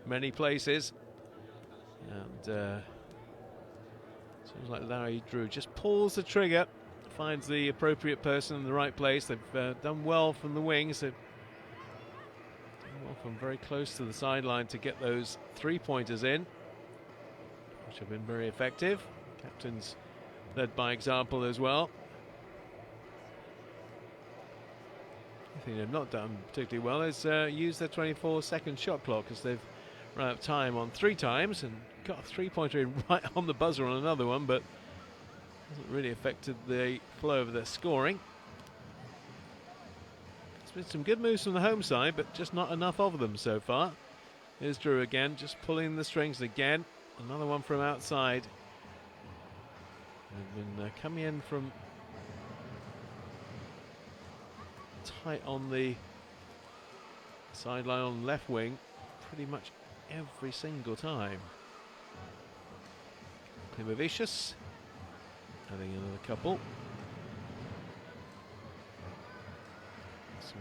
many places. And seems like Larry Drew just pulls the trigger, finds the appropriate person in the right place. They've done well from the wings. They've done well from very close to the sideline to get those three-pointers in, which have been very effective. Captains led by example as well. I think they've not done particularly well is use their 24-second shot clock, as they've run out of time on 3 times and got a three-pointer in right on the buzzer on another one, but hasn't really affected the flow of their scoring. There's been some good moves from the home side, but just not enough of them so far. Here's Drew again, just pulling the strings again. Another one from outside. They've been coming in from tight on the sideline on left wing pretty much every single time. Klimavicius adding another couple. Some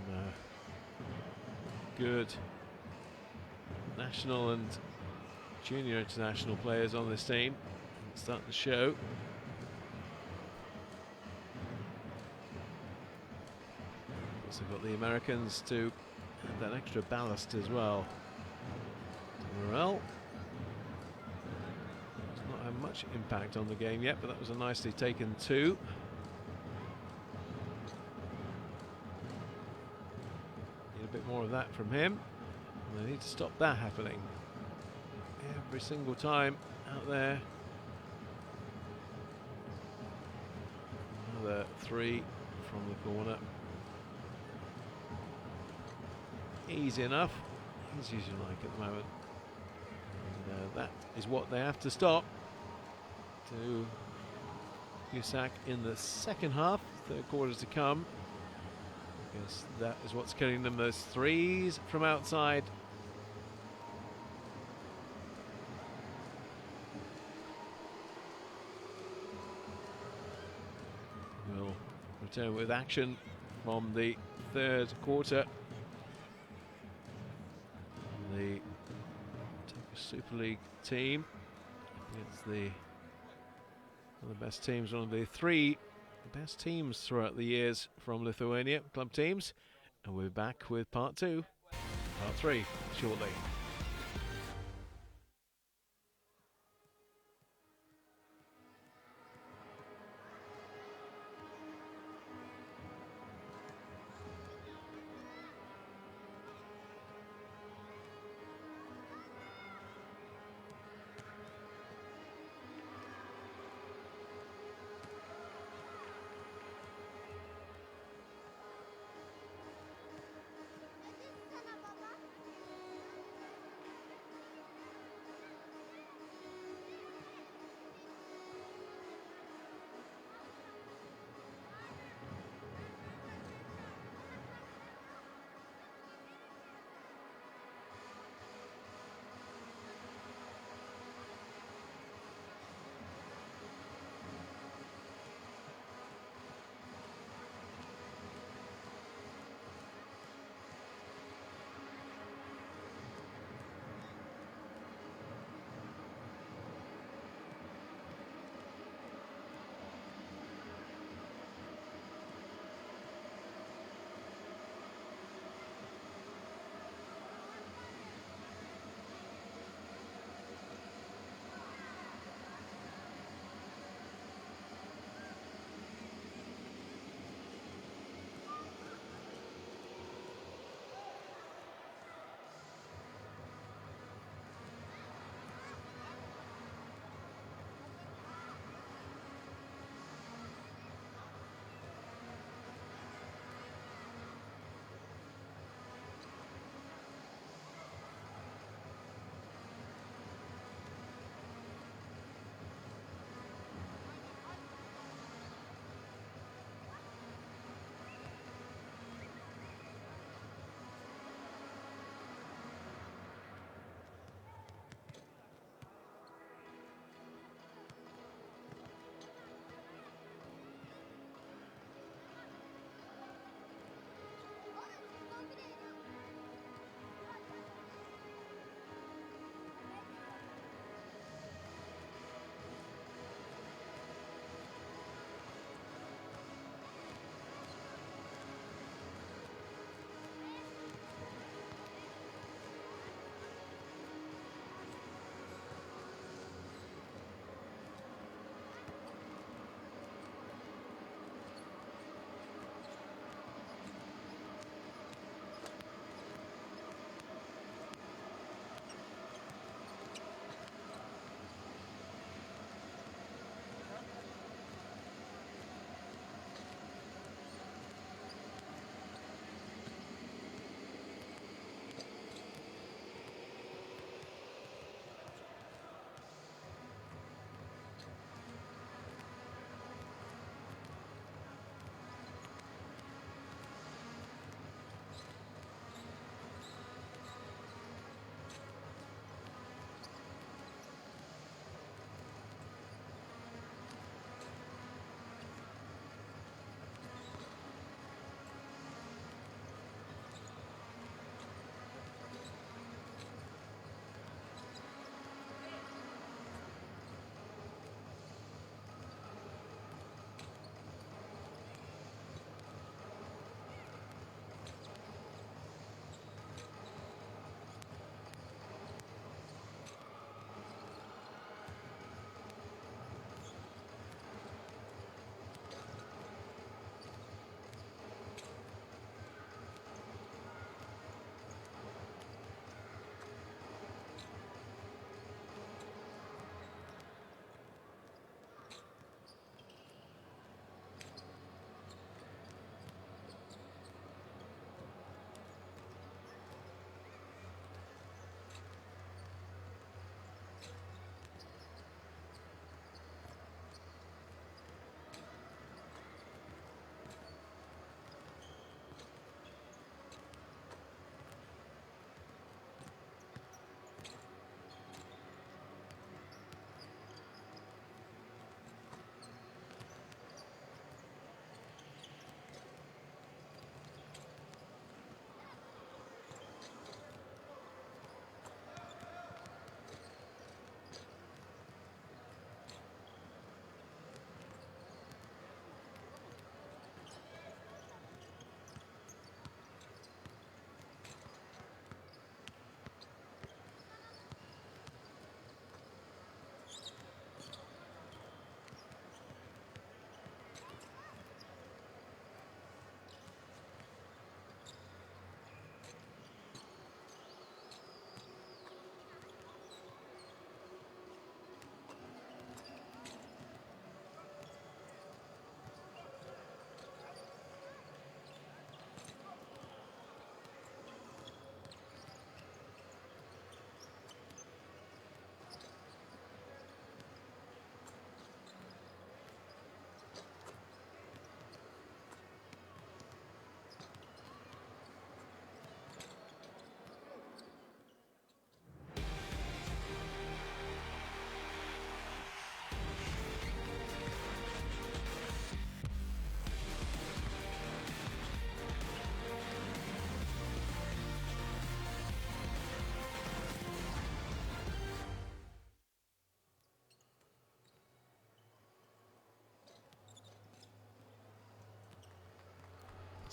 good national and junior international players on this team. Starting to show. Also got the Americans to add that extra ballast as well. Morel has not had much impact on the game yet, but that was a nicely taken 2. Need a bit more of that from him, and they need to stop that happening every single time out there. Another 3 from the corner. Easy enough, easy as you like at the moment. And that is what they have to stop to Usak in the second half, third quarter to come. Because that is what's killing them, those threes from outside. will return with action from the third quarter. The Turkish Super League team against one of the best teams, one of the three best teams throughout the years from Lithuania, club teams. And we're back with part 2, part 3 shortly.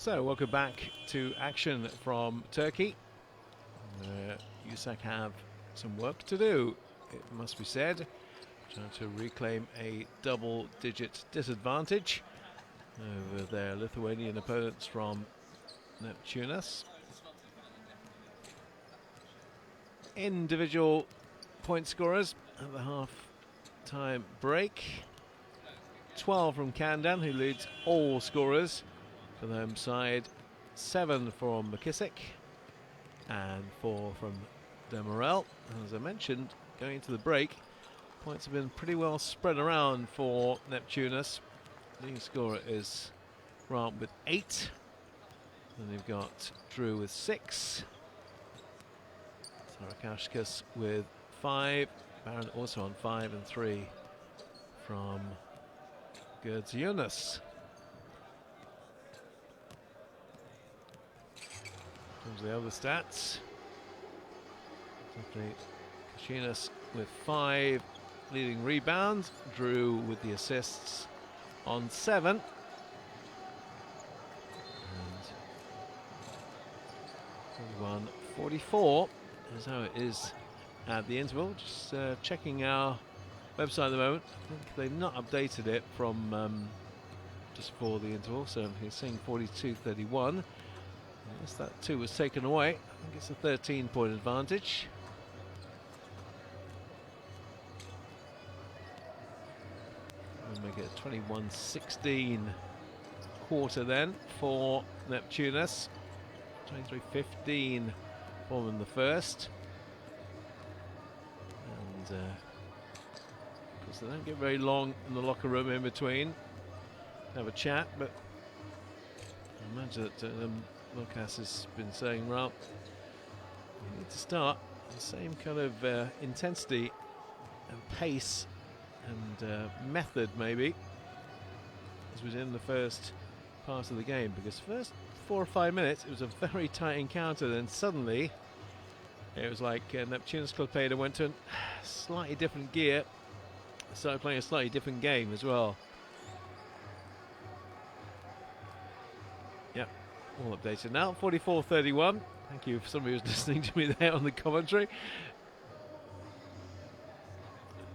So, welcome back to action from Turkey. Usak have some work to do, it must be said. Trying to reclaim a double-digit disadvantage over their Lithuanian opponents from Neptunas. Individual point scorers at the half-time break. 12 from Kandan, who leads all scorers for the home side. 7 from McKissick and 4 from Demirel. As I mentioned, going into the break, points have been pretty well spread around for Neptunas. The leading scorer is Grant with 8. Then you've got Drew with 6. Sarakashkas with 5. Baron also on 5 and 3 from Gerdziunas. In terms of the other stats, simply Kashinas with 5 leading rebounds, Drew with the assists on 7. And 41-44 is how it is at the interval. Just checking our website at the moment. I think they've not updated it from just before the interval, so he's saying 42-31. Unless that 2 was taken away, I think it's a 13-point advantage. We'll make it a 21-16 quarter then for Neptunas. 23-15 for them in the first. And of course they don't get very long in the locker room in between. Have a chat, but I imagine that Lucas has been saying, well, we need to start the same kind of intensity and pace and method maybe as was in the first part of the game, because first 4 or 5 minutes it was a very tight encounter, then suddenly it was like Neptunas Klaipėda went to a slightly different gear, started playing a slightly different game as well. Yep, all updated now. 44-31. Thank you for somebody who's listening to me there on the commentary.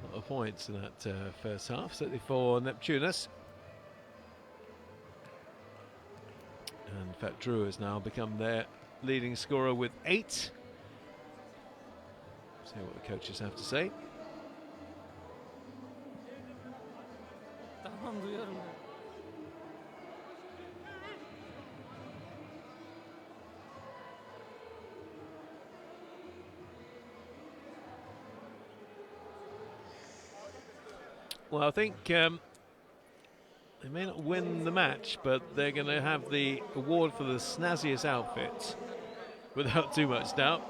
A lot of points in that first half, certainly for Neptunas. And in fact, Drew has now become their leading scorer with 8. See what the coaches have to say. Well, I think they may not win the match, but they're going to have the award for the snazziest outfit, without too much doubt.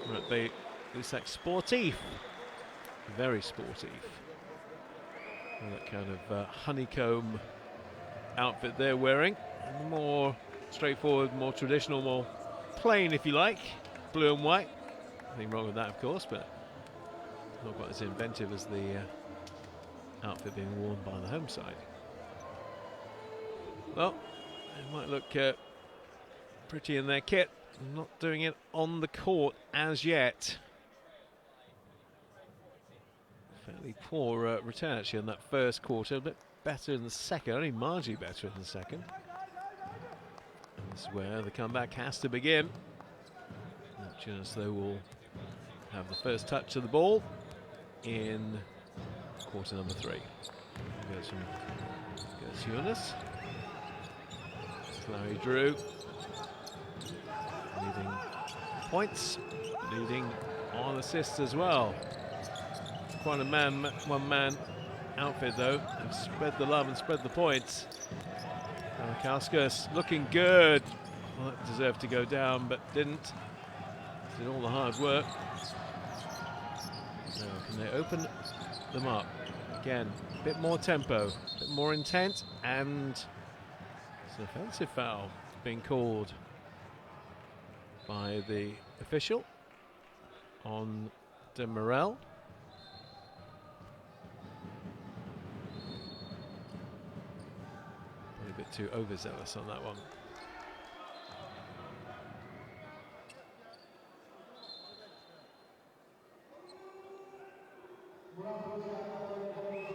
Muratbey Usak Sportif, very sportive. And that kind of honeycomb outfit they're wearing, and more straightforward, more traditional, more plain, if you like, blue and white. Nothing wrong with that, of course, but not quite as inventive as the outfit being worn by the home side. Well, it might look pretty in their kit. Not doing it on the court as yet. Fairly poor return actually in that first quarter. A bit better in the second, only marginally better in the second. And this is where the comeback has to begin. Neptunas though will have the first touch of the ball in quarter number 3. Goes from Gerdziunas. Larry Drew leading points, leading on assists as well. Quite a one-man outfit though. They've spread the love and spread the points. Kauskas looking good. Well, that deserved to go down, but didn't. Did all the hard work. Now, can they open them up? Again, a bit more tempo, a bit more intent, and it's an offensive foul being called by the official on Demirel. bit too overzealous on that one.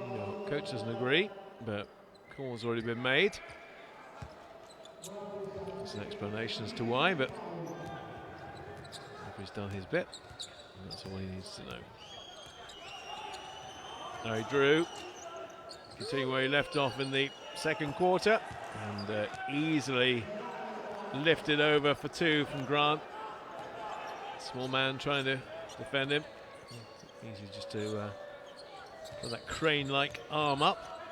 No, coach doesn't agree, but call's already been made. There's an explanation as to why, but he's done his bit, and that's all he needs to know. Now he drew, continuing where he left off in the second quarter, and easily lifted over for two from Grant. Small man trying to defend him. Easy just to put that crane-like arm up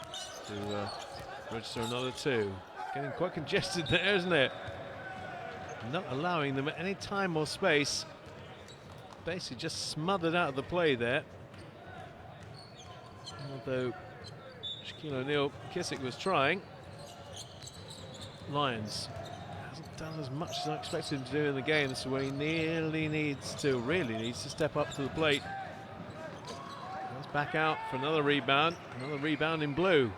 to register another two. Getting quite congested there, isn't it? Not allowing them any time or space. Basically just smothered out of the play there. Although Shaquille O'Neal Kissick was trying, Lyons hasn't done as much as I expected him to do in the game, so he really needs to step up to the plate. Goes back out for another rebound in blue.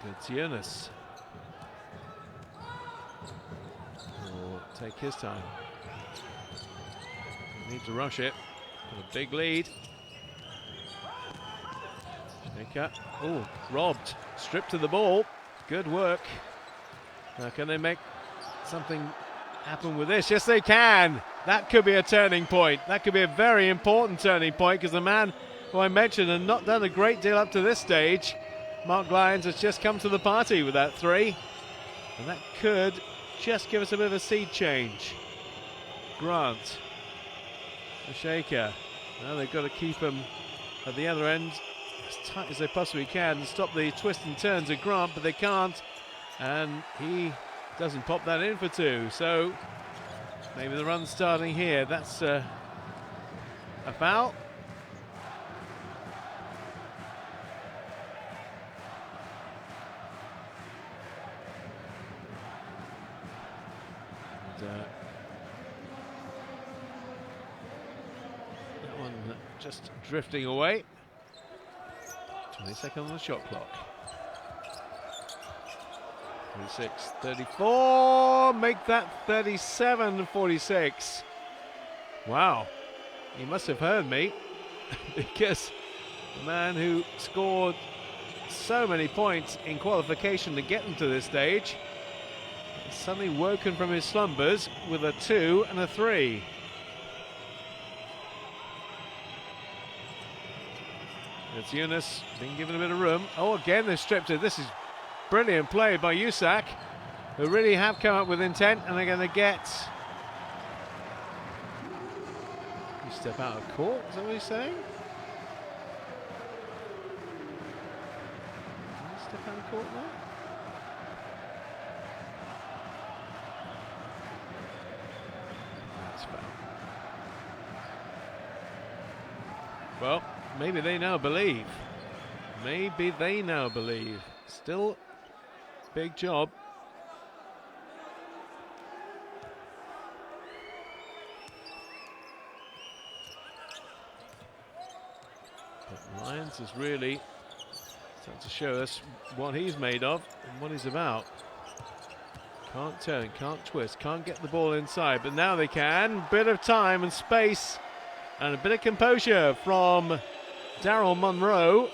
Good to Yunus. Will take his time. Need to rush it. Got a big lead. Shaker. Oh, robbed. Stripped to the ball. Good work. Now, can they make something happen with this? Yes, they can. That could be a turning point. That could be a very important turning point, because the man who I mentioned and not done a great deal up to this stage, Mark Lyons, has just come to the party with that three. And that could just give us a bit of a seed change. Grant. The Shaker. Now they've got to keep him at the other end as tight as they possibly can and stop the twists and turns of Grant, but they can't. And he doesn't pop that in for two. So maybe the run starting here. That's a foul. That one just drifting away. 20 seconds on the shot clock. 36-34, make that 37-46. Wow, he must have heard me, because the man who scored so many points in qualification to get them to this stage has suddenly woken from his slumbers with a 2 and a 3. It's Yunus being given a bit of room. Oh, again they've stripped it. This is brilliant play by Usak, who really have come up with intent, and they're going to get... You step out of court, is that what he's saying? Can you step out of court now? That's foul. Well, maybe they now believe. Maybe they now believe. Still big job. But Lyons is really starting to show us what he's made of and what he's about. Can't turn, can't twist, can't get the ball inside, but now they can. Bit of time and space and a bit of composure from Daryl Monroe.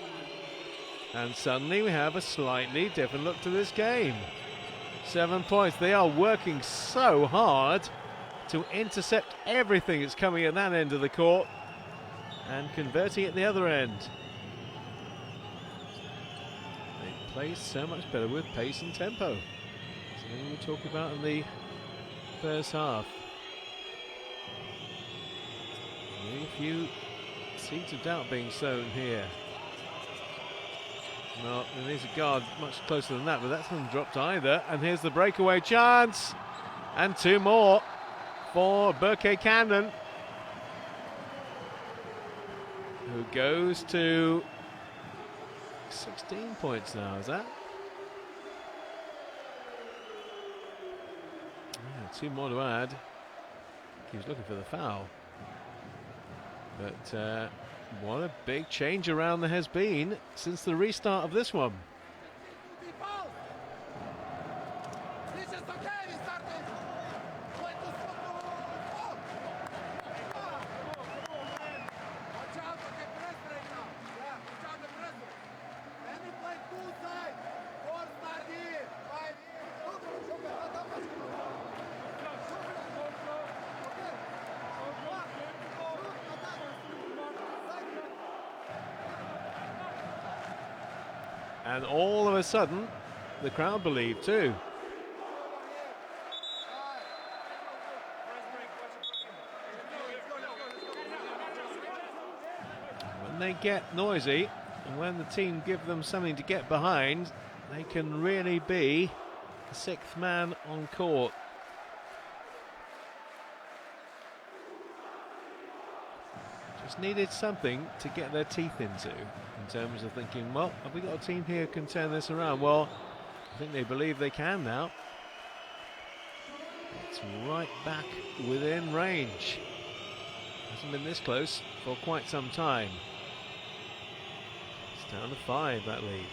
And suddenly we have a slightly different look to this game. 7 points. They are working so hard to intercept everything that's coming at that end of the court and converting at the other end. They play so much better with pace and tempo. Something we talk about in the first half. A few seeds of doubt being sown here. Well, there needs a guard much closer than that, but that's not dropped either. And here's the breakaway chance. And two more for Burke Camden, who goes to 16 points now, is that? Yeah, two more to add. He was looking for the foul. But what a big change around there has been since the restart of this one. And all of a sudden, the crowd believe too. When they get noisy, and when the team give them something to get behind, they can really be the sixth man on court. Just needed something to get their teeth into in terms of thinking, well, have we got a team here who can turn this around? Well, I think they believe they can now. It's right back within range. Hasn't been this close for quite some time. It's down to 5, that lead.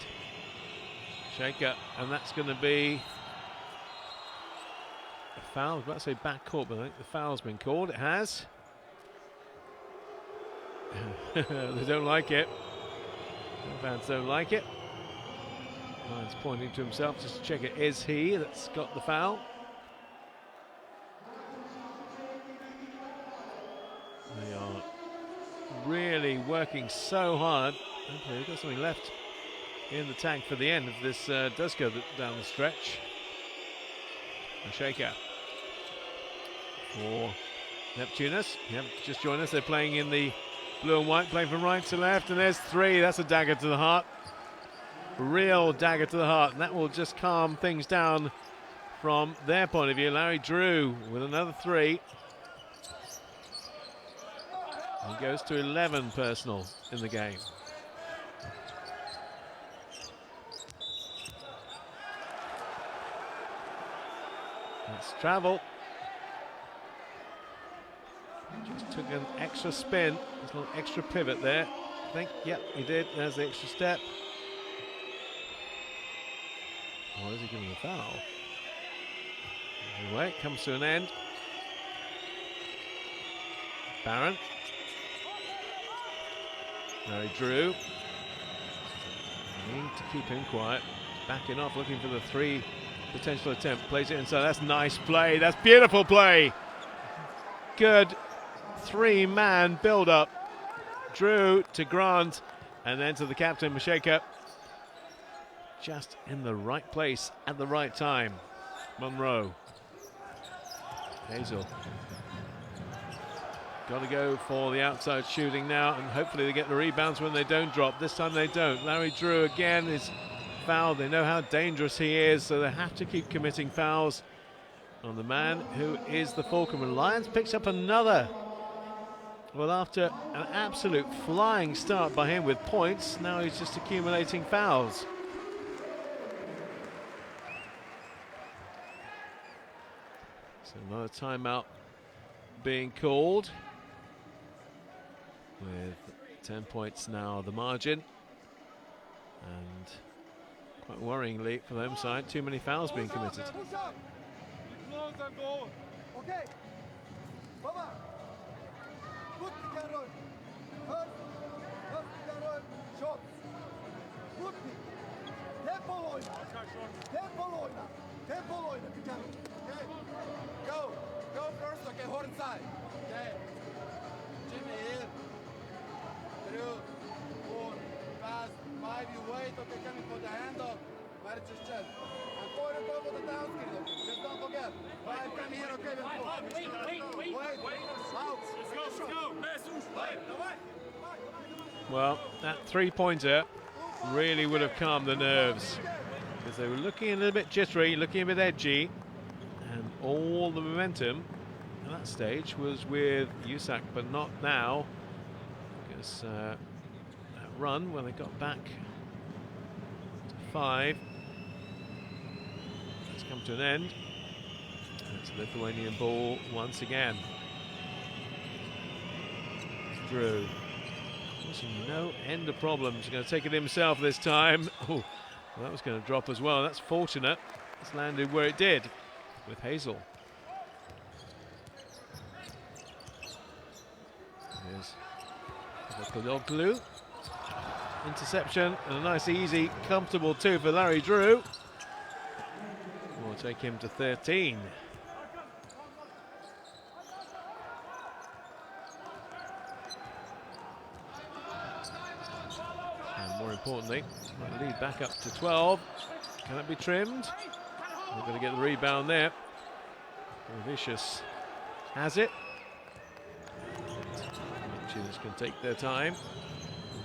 Shaker, and that's going to be a foul. I was about to say back court, but I think the foul's been called. It has. They don't like it. The fans don't like it. Ryan's pointing to himself just to check it is he that's got the foul. They are really working so hard. Hopefully they've got something left in the tank for the end if this does go down the stretch. A shaker for Neptunas. Yep, just joined us. They're playing in the blue and white, playing from right to left, and there's 3. That's a dagger to the heart. Real dagger to the heart, and that will just calm things down from their point of view. Larry Drew with another 3. He goes to 11 personal in the game. That's travel. Just took an extra spin, there's a little extra pivot there. I think, yep, he did. There's the extra step. Or is he giving a foul? Anyway, it comes to an end. Barron. Larry Drew. Need to keep him quiet. Backing off, looking for the 3 potential attempt. Plays it inside. That's nice play. That's beautiful play. Good 3-man build-up. Drew to Grant, and then to the captain, Masheka. Just in the right place at the right time. Monroe. Hazel. Got to go for the outside shooting now, and hopefully they get the rebounds when they don't drop. This time they don't. Larry Drew again is fouled. They know how dangerous he is, so they have to keep committing fouls on the man who is the fulcrum. And Lions picks up another. Well, after an absolute flying start by him with points, now he's just accumulating fouls. So another timeout being called, with 10 points now the margin, and quite worryingly for the home side, too many fouls being committed. Okay. Baba. Good pick and roll. First pick and roll. Shot. Good pick. Tempo oyna. Tempo oyna. Tempo oyna. Pick and roll. Okay. Go. Go first. Okay. Horn side. Okay. Jimmy here. Through. 4. Pass. 5. You wait. Okay. Coming for the handoff. Manage your chest. And 4 and go for the down screen. Okay. Just don't forget. 5. Come here. Okay. Wait. Out. Let's go. Well, that 3-pointer really would have calmed the nerves, because they were looking a little bit jittery, looking a bit edgy, and all the momentum at that stage was with Usak, but not now, because that run when they got back to 5 has come to an end. It's a Lithuanian ball once again. Drew. No end of problems. He's going to take it himself this time. Oh, well, that was going to drop as well. That's fortunate. It's landed where it did with Hazel. Here's Kodoglu. Interception and a nice, easy, comfortable 2 for Larry Drew. We'll take him to 13. importantly. Might lead back up to 12. Can it be trimmed? We're going to get the rebound there. Vicious has it. Neptunas can take their time.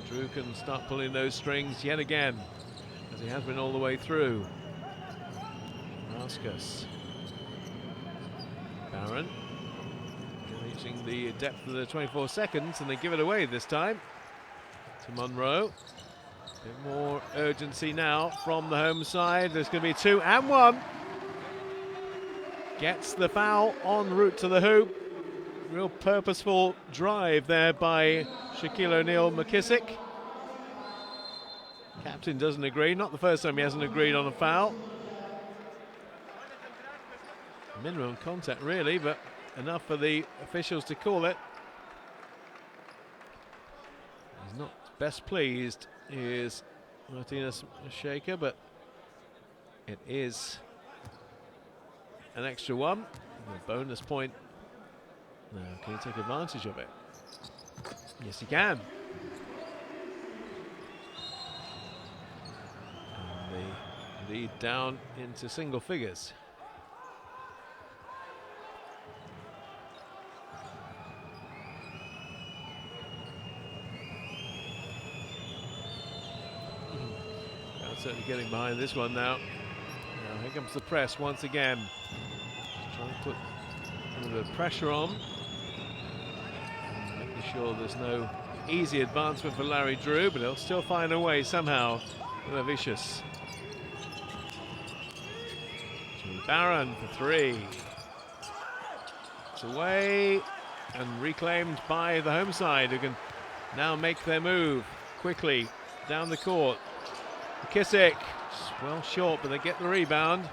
Drew can start pulling those strings yet again, as he has been all the way through. Raskus. Barron. Reaching the depth of the 24 seconds, and they give it away this time to Monroe. A bit more urgency now from the home side. There's going to be 2 and 1. Gets the foul en route to the hoop. Real purposeful drive there by Shaquille O'Neal-McKissick. Captain doesn't agree. Not the first time he hasn't agreed on a foul. Minimum contact really, but enough for the officials to call it. He's not best pleased, is Martinez Shaker, but it is an extra one. A bonus point. Now, can he take advantage of it? Yes, he can. And the lead down into single figures. Certainly getting behind this one now. Now here comes the press once again. Just trying to put a little bit of pressure on. And making sure there's no easy advancement for Larry Drew, but he'll still find a way somehow. Vicious. Barron for 3. It's away and reclaimed by the home side, who can now make their move quickly down the court. McKissick, well short, but they get the rebound.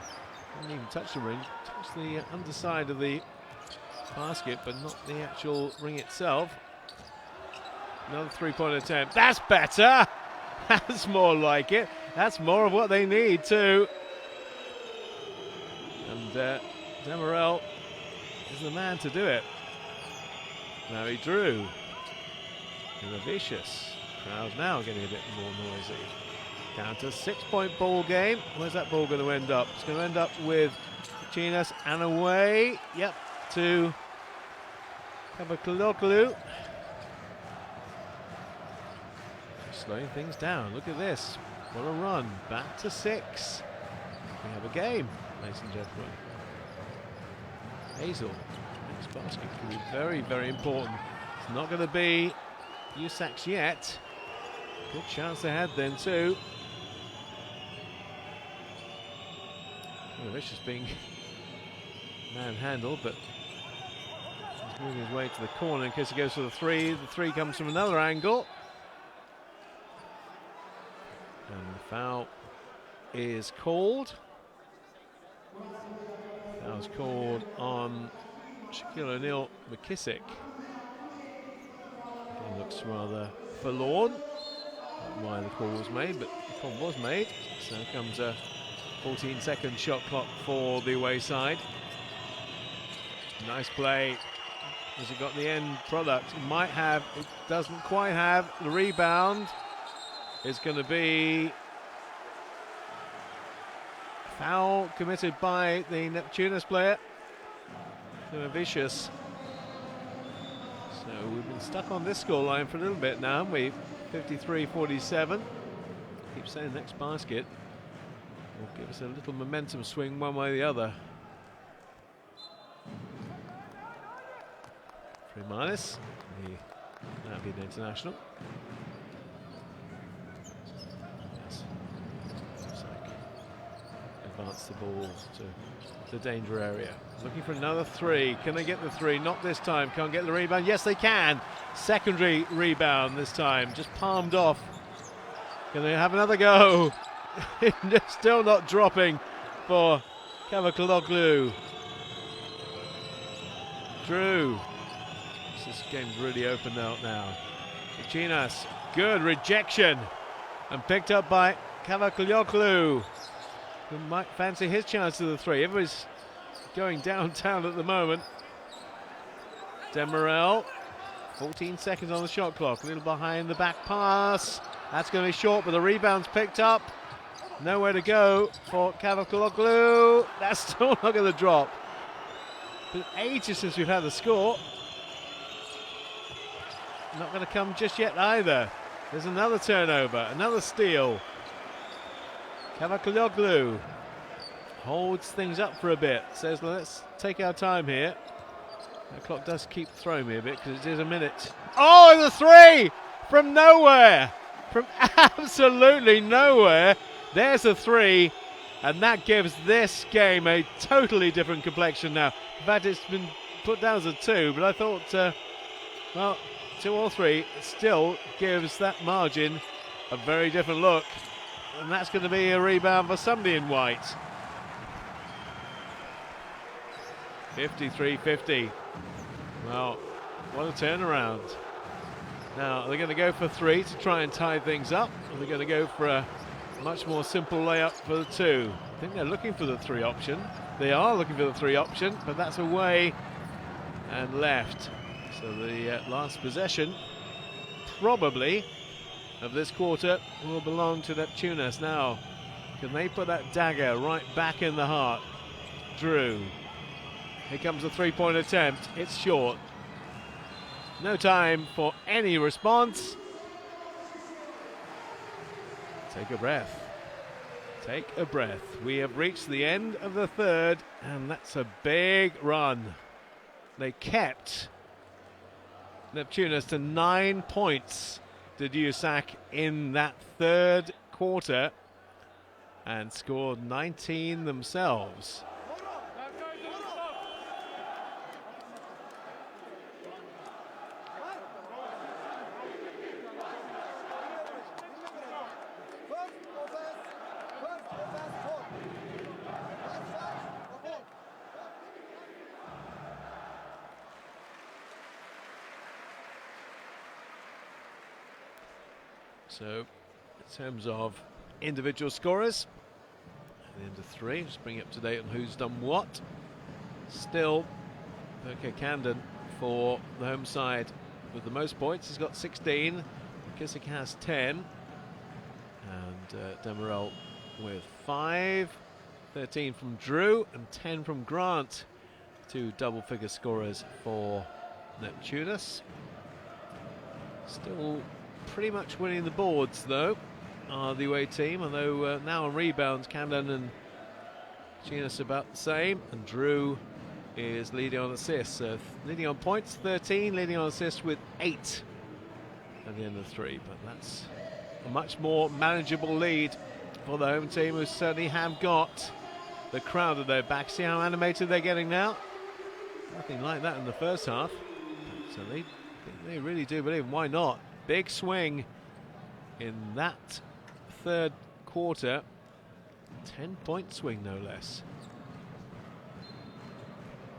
Didn't even touch the ring, touched the underside of the basket, but not the actual ring itself. Another 3-point attempt. That's better. That's more like it. That's more of what they need too. And Demerel is the man to do it. Larry Drew. Vicious. Crowd now getting a bit more noisy. Down to 6-point ball game. Where's that ball going to end up? It's going to end up with Chinas and away. Yep, to Kavakaloglu. Slowing things down. Look at this. What a run. Back to 6. We have a game, ladies and gentlemen. Hazel. Next basket can be very, very important. It's not going to be Usak's yet. Good chance they had then too. Vicious being manhandled, but he's moving his way to the corner in case he goes for the 3. The 3 comes from another angle. And the foul is called. Foul's called on Shaquille O'Neal-McKissick. It looks rather forlorn. Not why the call was made, but the call was made. So comes a 14-second shot clock for the away side. Nice play. Has it got the end product? It might have. It doesn't quite have. The rebound is going to be foul committed by the Neptunas player. Vicious. So we've been stuck on this scoreline for a little bit now, haven't we? 53-47. Keep saying next basket will give us a little momentum swing one way or the other. 3-. That'll be the international. Yes. Looks like advance the ball to the danger area. Looking for another 3. Can they get the 3? Not this time. Can't get the rebound. Yes, they can. Secondary rebound this time. Just palmed off. Can they have another go? Still not dropping for Kavakaloglu. Drew. This game's really opened out now. Chinas, good rejection. And picked up by Kavakaloglu, who might fancy his chance to the 3. Everybody's going downtown at the moment. Demerel, 14 seconds on the shot clock. A little behind the back pass. That's going to be short, but the rebound's picked up. Nowhere to go for Kavakuloglu. That's still not going to drop. Been ages since we've had the score. Not going to come just yet either. There's another turnover, another steal. Kavakuloglu holds things up for a bit. Says, let's take our time here. The clock does keep throwing me a bit because it is a minute. Oh, the three from nowhere. From absolutely nowhere. There's a three. And that gives this game a totally different complexion now. In fact, it's been put down as a 2, but I thought, well, 2 or 3 still gives that margin a very different look. And that's going to be a rebound for somebody in white. 53-50. Well, what a turnaround. Now, they're going to go for 3 to try and tie things up. And they're going to go for a much more simple layup for the 2. I think they're looking for the 3 option. They are looking for the 3 option, but that's away and left. So the last possession, probably, of this quarter will belong to Neptunas. Now, can they put that dagger right back in the heart? Drew. Here comes a 3-point attempt. It's short. No time for any response. Take a breath. Take a breath. We have reached the end of the third, and that's a big run. They kept Neptunas to 9 points, did Usak, in that third quarter, and scored 19 themselves. So, in terms of individual scorers, at the end of 3, just bring you up to date on who's done what. Still, Perker Camden for the home side with the most points. He's got 16. Kissick has 10. And Demerel with 5. 13 from Drew and 10 from Grant. 2 double-figure scorers for Neptunas. Still pretty much winning the boards, though, are the away team, although now on rebounds, Camden and Tunis about the same, and Drew is leading on assists. Leading on points, 13, leading on assists with 8 at the end of 3, but that's a much more manageable lead for the home team, who certainly have got the crowd at their back. See how animated they're getting now? Nothing like that in the first half, so they really do believe, why not? Big swing in that third quarter. 10-point swing, no less.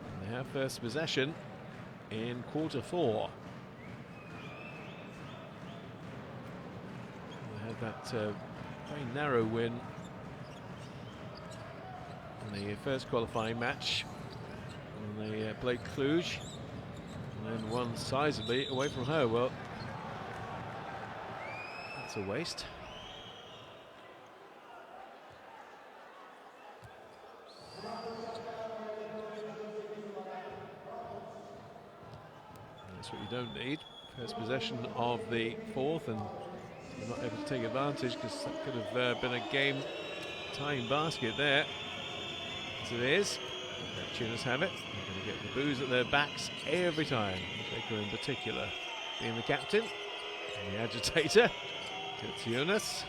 And they have first possession in quarter 4. They had that very narrow win in the first qualifying match when they played Cluj and then won sizably away from home. Well, it's a waste. That's what you don't need. First possession of the 4th, and you're not able to take advantage because that could have been a game-tying basket there. As it is, Neptunas have it. They're going to get the boos at their backs every time. Baker in particular being the captain and the agitator. Tunis.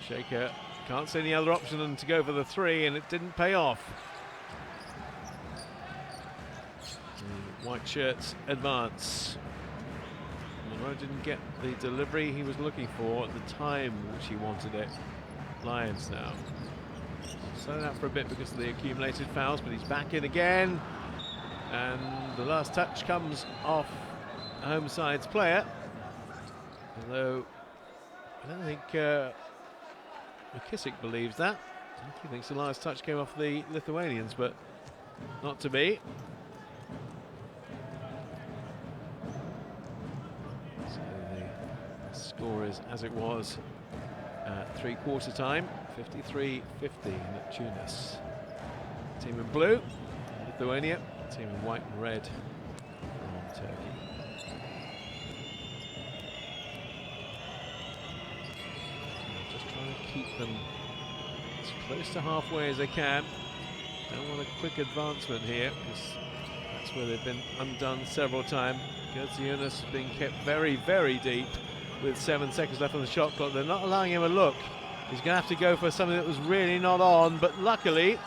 Shaker can't see any other option than to go for the 3, and it didn't pay off. The white shirts advance. Monroe didn't get the delivery he was looking for at the time which he wanted it. Lions now. Slowing out for a bit because of the accumulated fouls, but he's back in again. And the last touch comes off home side's player. Although I don't think McKissick believes that. I think he thinks the last touch came off the Lithuanians, but not to be. Score is as it was at three-quarter time, 53-50 Neptunas. Team in blue, Lithuania. Team in white and red from Turkey. Just trying to keep them as close to halfway as they can. Don't want a quick advancement here, because that's where they've been undone several times. Unas being kept very, very deep with 7 seconds left on the shot clock. They're not allowing him a look. He's going to have to go for something that was really not on, but luckily,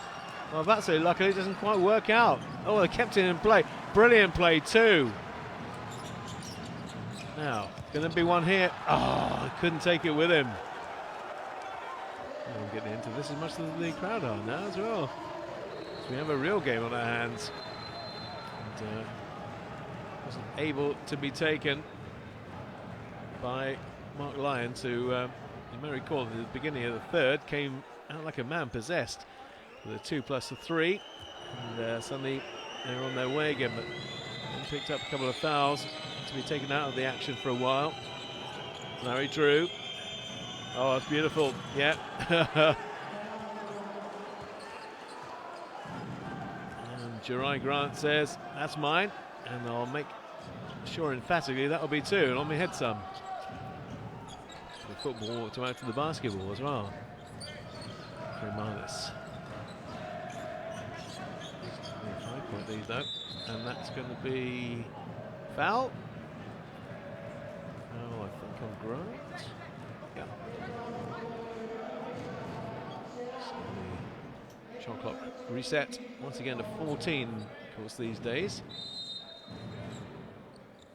well, that's it, luckily it doesn't quite work out. Oh, they kept it in play. Brilliant play too. Now, going to be one here. Oh, couldn't take it with him. We're getting into this as much as the crowd are now as well. So we have a real game on our hands. And, wasn't able to be taken by Mark Lyons, who, you may recall, at the beginning of the third, came out like a man possessed with a 2+3, and suddenly they're on their way again, but then picked up a couple of fouls to be taken out of the action for a while. Larry Drew. Oh, it's beautiful. Yeah. And Jirai Grant says, that's mine, and I'll make sure emphatically that'll be two, and on me head some. The football to add to the basketball as well. For Manis. 5-point lead though, and that's going to be foul. Oh, I think on Grant. Yeah. So the shot clock reset once again to 14, of course, these days.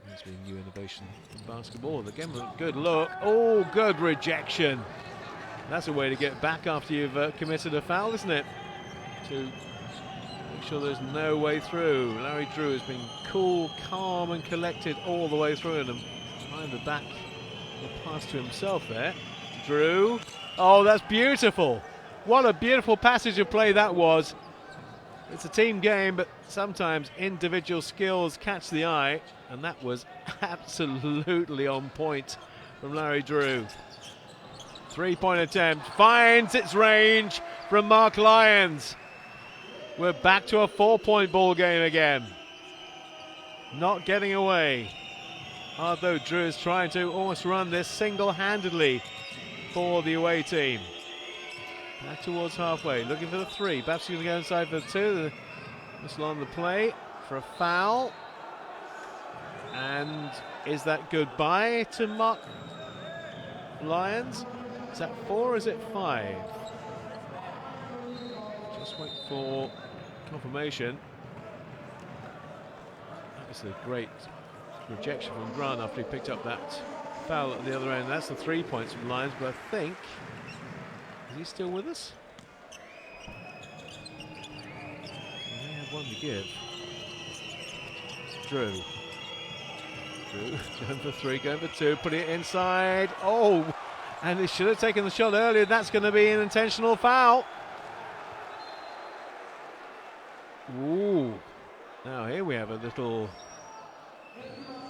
There's been new innovation in basketball. Again, a good look. Oh, good rejection. That's a way to get back after you've committed a foul, isn't it? To make sure there's no way through. Larry Drew has been cool, calm and collected all the way through, and behind the back, the pass to himself there. Drew. Oh, that's beautiful. What a beautiful passage of play that was. It's a team game, but sometimes individual skills catch the eye, and that was absolutely on point from Larry Drew. 3-point attempt, finds its range from Mark Lyons. We're back to a 4-point ball game again. Not getting away. Although Drew is trying to almost run this single-handedly for the away team. Back towards halfway, looking for the three. Perhaps he's going to go inside for the two. Whistle on the play for a foul. And is that goodbye to Mark Lyons? Is that 4 or is it 5? Just wait for confirmation. That was a great rejection from Grant after he picked up that foul at the other end. That's the 3 points from Lyons, but I think, is he still with us? We may have one to give. Drew. Drew going for 3, going for 2, putting it inside. Oh, and he should have taken the shot earlier. That's going to be an intentional foul. Ooh. Now here we have a little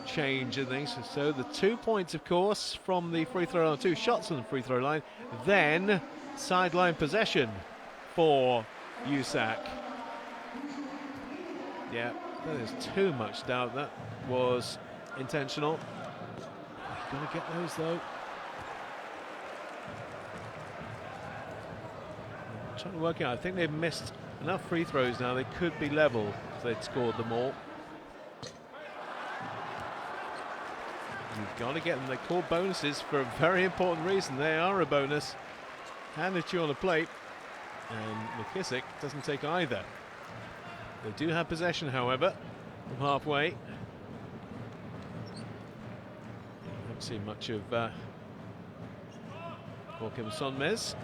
change in things. So the 2 points, of course, from the free throw line, 2 shots on the free throw line. Then sideline possession for Usak. Yeah, there's too much doubt that was intentional. Gonna get those though. I'm trying to work out. I think they've missed enough free throws now. They could be level if they'd scored them all. You've got to get them. They call bonuses for a very important reason. They are a bonus. Handed to you on a plate, and McKissick doesn't take either. They do have possession, however, from halfway. Haven't seen much of Joachim Sonmez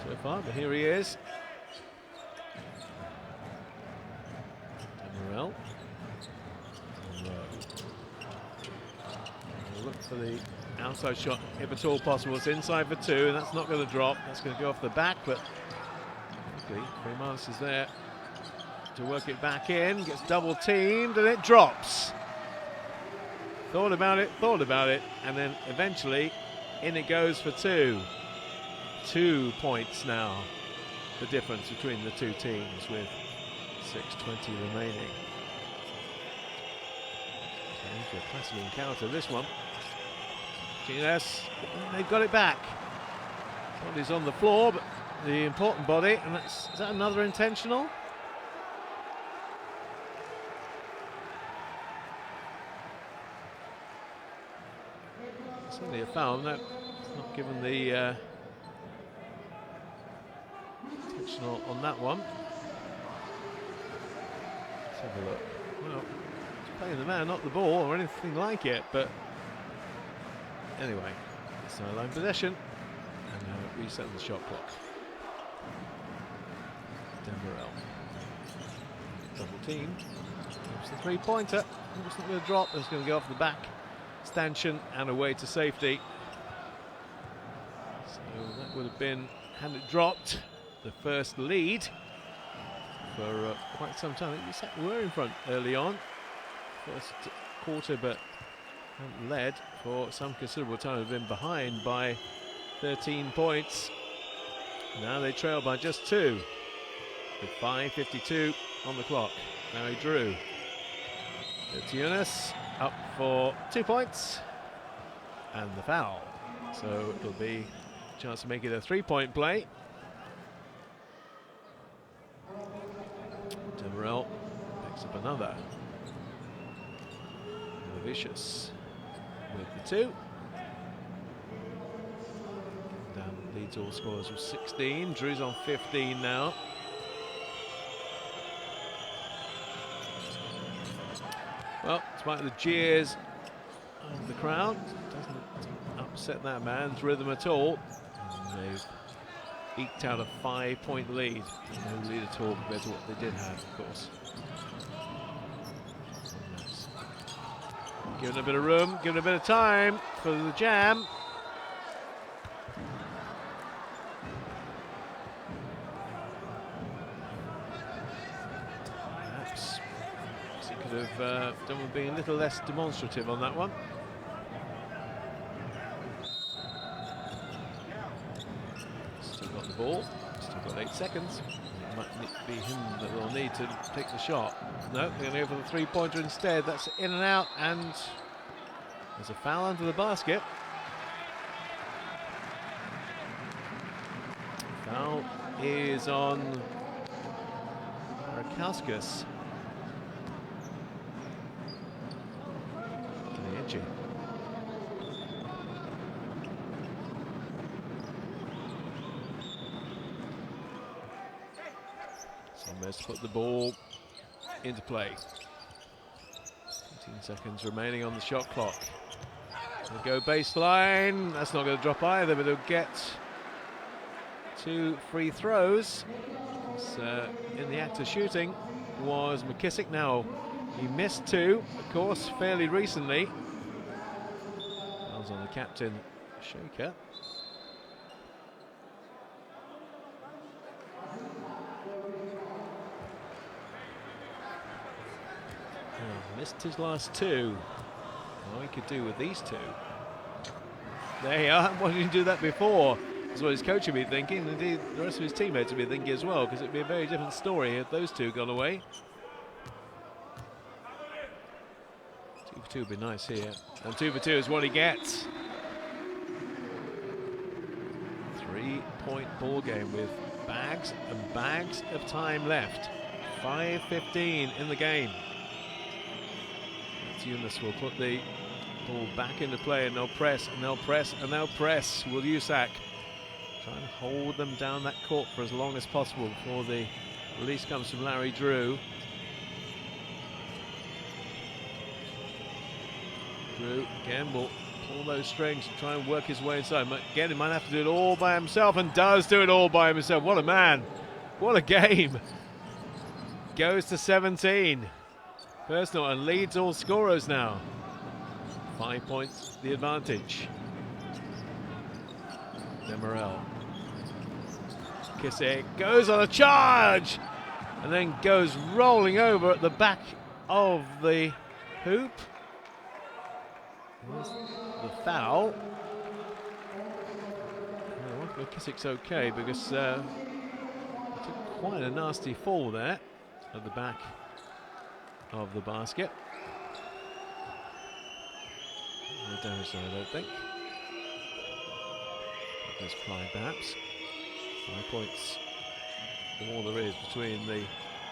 so far, but here he is. Demerel. Look for the outside shot, if at all possible. It's inside for 2, and that's not going to drop. That's going to go off the back, but Freeman is there to work it back in. Gets double teamed, and it drops. Thought about it, and then eventually In it goes for two. 2 points now, the difference between the two teams with 6:20 remaining. So a classic encounter, this one. Gines, they've got it back. Body's on the floor, but the important body, and is that another intentional? Certainly a foul. No, it's not given the intentional on that one. Let's have a look. Well, he's playing the man, not the ball or anything like it, but anyway, sideline possession, and now reset the shot clock. Demerel, double team. It's the three-pointer. It's not going to drop. It's going to go off the back stanchion and away to safety. So that would have been, had it dropped, the first lead for quite some time. We were in front early on, first quarter, but haven't led for some considerable time. Have been behind by 13 points. Now they trail by just 2 with 5:52 on the clock. Larry Drew. Neptunas up for 2 points and the foul. So it'll be a chance to make it a 3-point play. Demerel picks up another. Vicious with the 2. Down leads all scorers with 16. Drew's on 15 now. Well, despite the jeers of the crowd, doesn't upset that man's rhythm at all. And they've eked out a 5-point lead. No lead at all compared to what they did have, of course. Giving a bit of room, giving a bit of time for the jam. Perhaps he could have done with being a little less demonstrative on that one. Still got the ball, still got 8 seconds. It might be him that will need to take the shot. No, they're going to go for the three-pointer instead. That's in and out, and there's a foul under the basket. Foul is on Rakowskis. Edgy. Somebody's put the ball into play. 15 seconds remaining on the shot clock. They'll go baseline. That's not going to drop either, but they'll get 2 free throws. In the act of shooting was McKissick. Now he missed 2, of course, fairly recently. That was on the captain, Shaker. Missed his last 2. What he could do with these 2. There you are. Why didn't he do that before? That's what his coach would be thinking, and indeed the rest of his teammates would be thinking as well, because it'd be a very different story if those 2 gone away. 2 for 2 would be nice here, and 2 for 2 is what he gets. 3-point ball game with bags and bags of time left. 5:15 in the game. Neptunas will put the ball back into play, and they'll press, and they'll press, and they'll press. Will Usak try and hold them down that court for as long as possible before the release comes from Larry Drew. Drew again will pull those strings and try and work his way inside. Again, he might have to do it all by himself, and does do it all by himself. What a man. What a game. Goes to 17. Personal, and leads all scorers now. 5 points the advantage. Demerel. Kissick goes on a charge and then goes rolling over at the back of the hoop. There's the foul. McKissick's okay because he took quite a nasty fall there at the back of the basket. No damage there, I don't think. There's Clyde perhaps. 5 points. All there is between the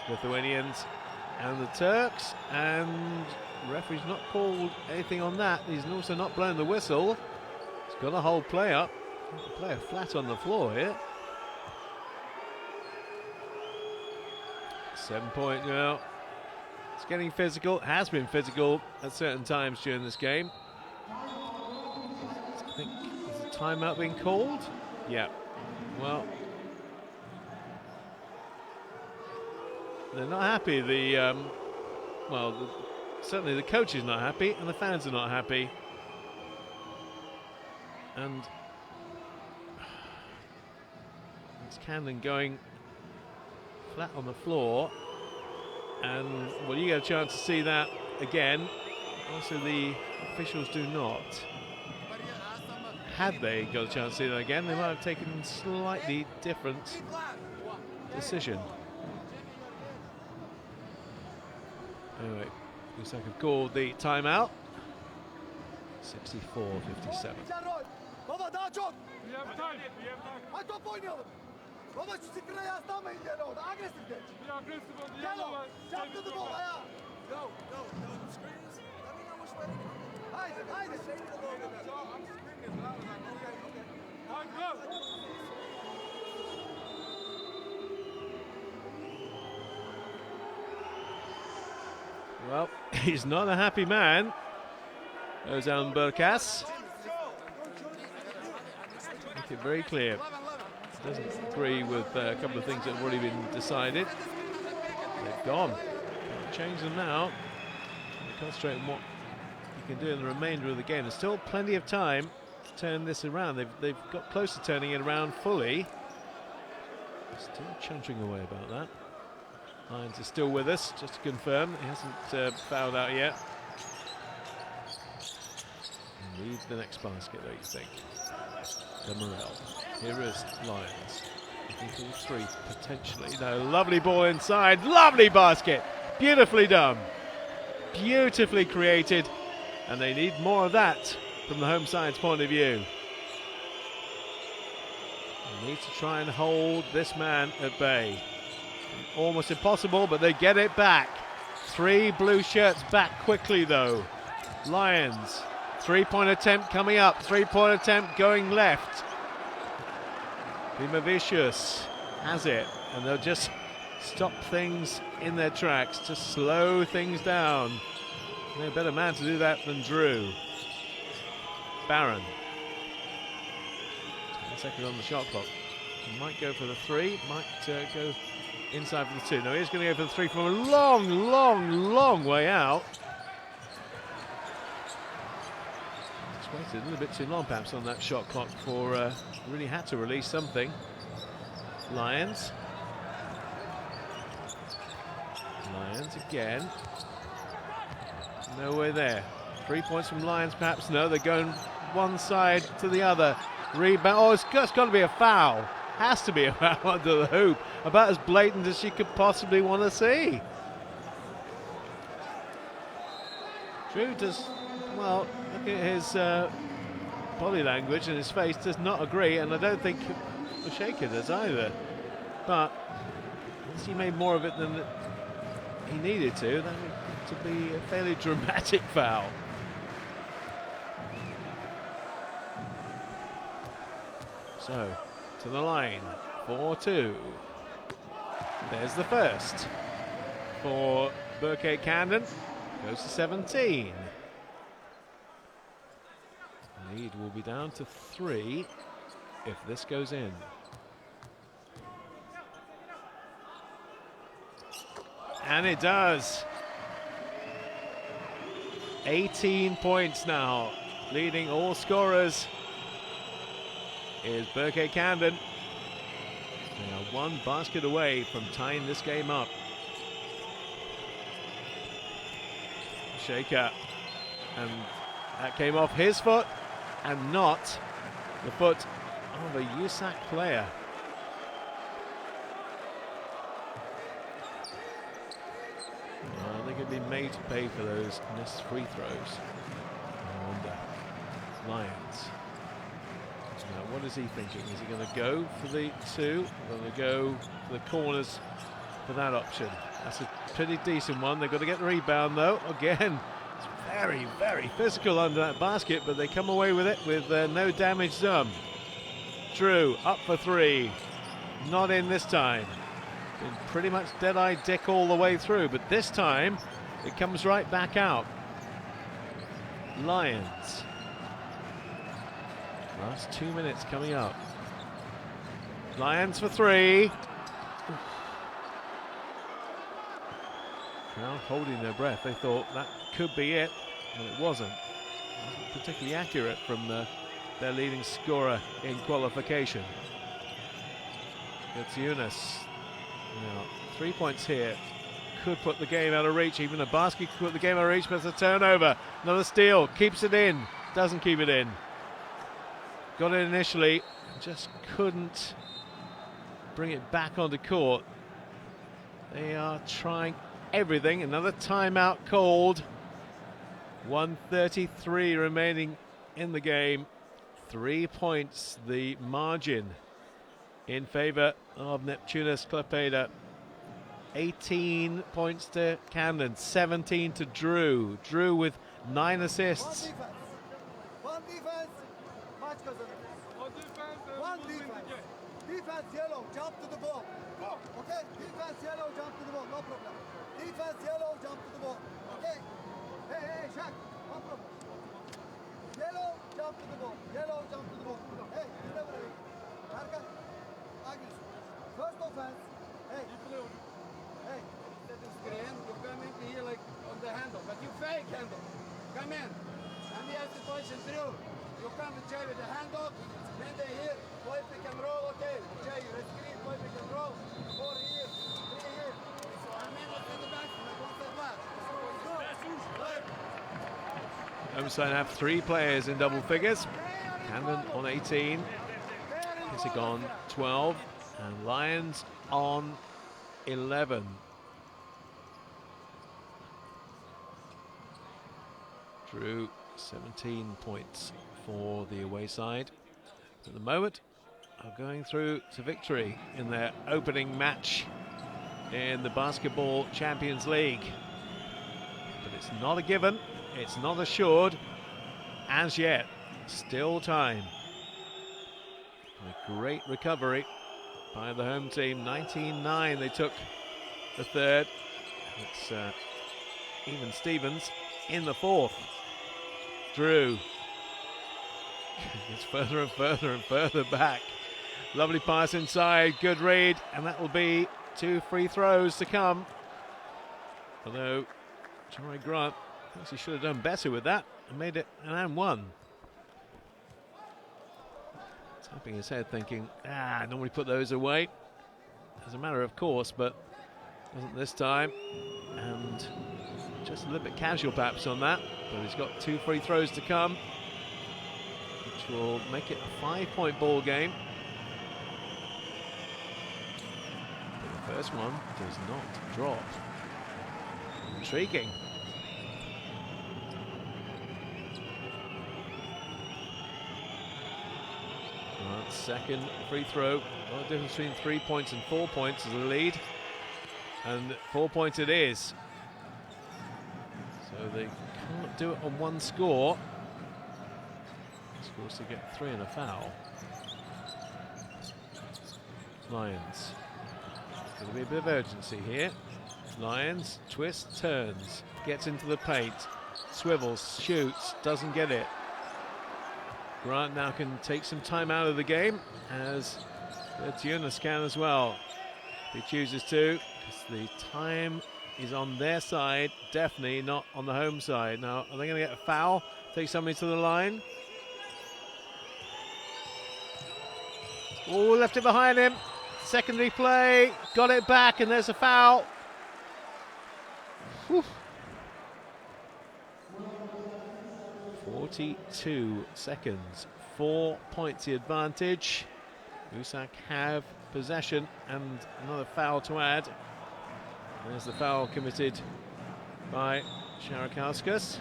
Lithuanians and the Turks, and the referee's not called anything on that. He's also not blown the whistle. He's got a whole play up. Player flat on the floor here. 7 point now. It's getting physical. It has been physical at certain times during this game. I think there's a timeout being called. Yeah. Well, they're not happy. Certainly the coach is not happy, and the fans are not happy. And it's Camden going flat on the floor, and well, you get a chance to see that again. Also, the officials do not. Had they got a chance to see that again, they might have taken a slightly different decision. Anyway, Usak have called the timeout. 64-57. Baba daha çok. Hadi top oynayalım. Baba şu screen'e yaslanmayın diye orada. Agresif geç. Gel o. Çarptı the ball ayağa. Go. Screens. Let me know which way to go. Haydi. I'm screening as loud as I can. Okay. Well, he's not a happy man, Ozan Burkas. Make it very clear. Doesn't agree with a couple of things that have already been decided. They've gone. Can't change them now. Concentrate on what you can do in the remainder of the game. There's still plenty of time to turn this around. They've got close to turning it around fully. Still chuntering away about that. Lyons is still with us, just to confirm. He hasn't fouled out yet. And leads the next basket, though, you think. Demirel. Here is Lyons. I think all three, potentially. No, lovely ball inside. Lovely basket. Beautifully done. Beautifully created. And they need more of that from the home side's point of view. They need to try and hold this man at bay. Almost impossible, but they get it back. 3 blue shirts back quickly, though. Lions, 3-point attempt coming up. 3-point attempt going left. Dimavicius has it, and they'll just stop things in their tracks to slow things down. No better man to do that than Drew. Barron. 10 seconds on the shot clock. He might go for the 3, might go inside for the 2. No, he's going to go for the 3 from a long way out. Just waited a little bit too long, perhaps, on that shot clock for really had to release something. Lions again. Nowhere there. 3 points from Lions, perhaps. No, they're going one side to the other. Rebound. Oh, it's got to be a foul. Has to be a foul under the hoop. About as blatant as you could possibly want to see. Drew does, well, look at his body language, and his face does not agree, and I don't think the shaker does either. But once he made more of it than he needed to, that would to be a fairly dramatic foul. So, to the line, 4-2. There's the first for Burkett Camden. Goes to 17. Lead will be down to 3 if this goes in. And it does. 18 points now, leading all scorers is Burkett Camden. They are one basket away from tying this game up. Shaker, and that came off his foot and not the foot of a Usak player. They're going to be made to pay for those missed free throws. And Lions. Now, what is he thinking? Is he going to go for the two? Going to go for the corners for that option? That's a pretty decent one. They've got to get the rebound, though. Again, it's very, very physical under that basket, but they come away with it with no damage done. Drew up for three. Not in this time. Been pretty much dead-eye Dick all the way through, but this time it comes right back out. Lions. Last 2 minutes coming up. Lions for three. Crowd holding their breath. They thought that could be it, but it wasn't. It wasn't particularly accurate from their leading scorer in qualification. Neptunas. Now, 3 points here could put the game out of reach. Even a basket could put the game out of reach, but it's a turnover. Another steal, keeps it in, doesn't keep it in. Got it initially, just couldn't bring it back onto court. They are trying everything. Another timeout called. 1:33 remaining in the game. 3 points the margin in favour of Neptunas Klaipėda. 18 points to Camden, 17 to Drew. Drew with 9 assists. One defense, maç kazanır. One defense. Defense yellow, jump to the ball. Okay? Defense yellow, jump to the ball, no problem. Defense yellow, jump to the ball. Okay? Hey, Shaq, no problem. Yellow, jump to the ball. Yellow, jump to the ball. Hey, you never ready. Tarkan, Agnes. First offense. Hey. Hey. Set the screen, you come in here like on the handle, but you fake handle. Come in. And he has to push it through. You come and Jay with the handle, then they here, play pick and roll, okay. Jay, you screen, play pick and roll. 4 here, 3 here. So I'm in within the back, and I want that back. Home side have 3 players in double figures. Camden on 18. Kissick on 12. And Lions on 11. Drew 17 points for the away side. At the moment, are going through to victory in their opening match in the Basketball Champions League. But it's not a given, it's not assured as yet. Still time. A great recovery by the home team. 19-9 they took the third. It's even Stevens in the fourth. Drew gets further and further and further back. Lovely pass inside, good read, and that will be 2 free throws to come. Although Troy Grant actually should have done better with that and made it an and one. Tapping his head thinking, normally put those away as a matter of course, but wasn't this time. And just a little bit casual perhaps on that, but he's got 2 free throws to come, which will make it a 5-point ball game. But the first one does not drop. Intriguing. Second free throw. Well, the difference between 3 points and 4 points is a lead, and 4 points it is. So they can't do it on one score. Scores to get 3 and a foul. Lions. Going to be a bit of urgency here. Lions twists, turns, gets into the paint, swivels, shoots, doesn't get it. Grant now can take some time out of the game, as Neptunas can as well. If he chooses to, because the time is on their side, definitely not on the home side. Now, are they going to get a foul? Take somebody to the line. Oh, left it behind him. Secondary play, got it back, and there's a foul. Whew. 42 seconds, 4 points the advantage. Usak have possession and another foul to add. There's the foul committed by Sharakauskas.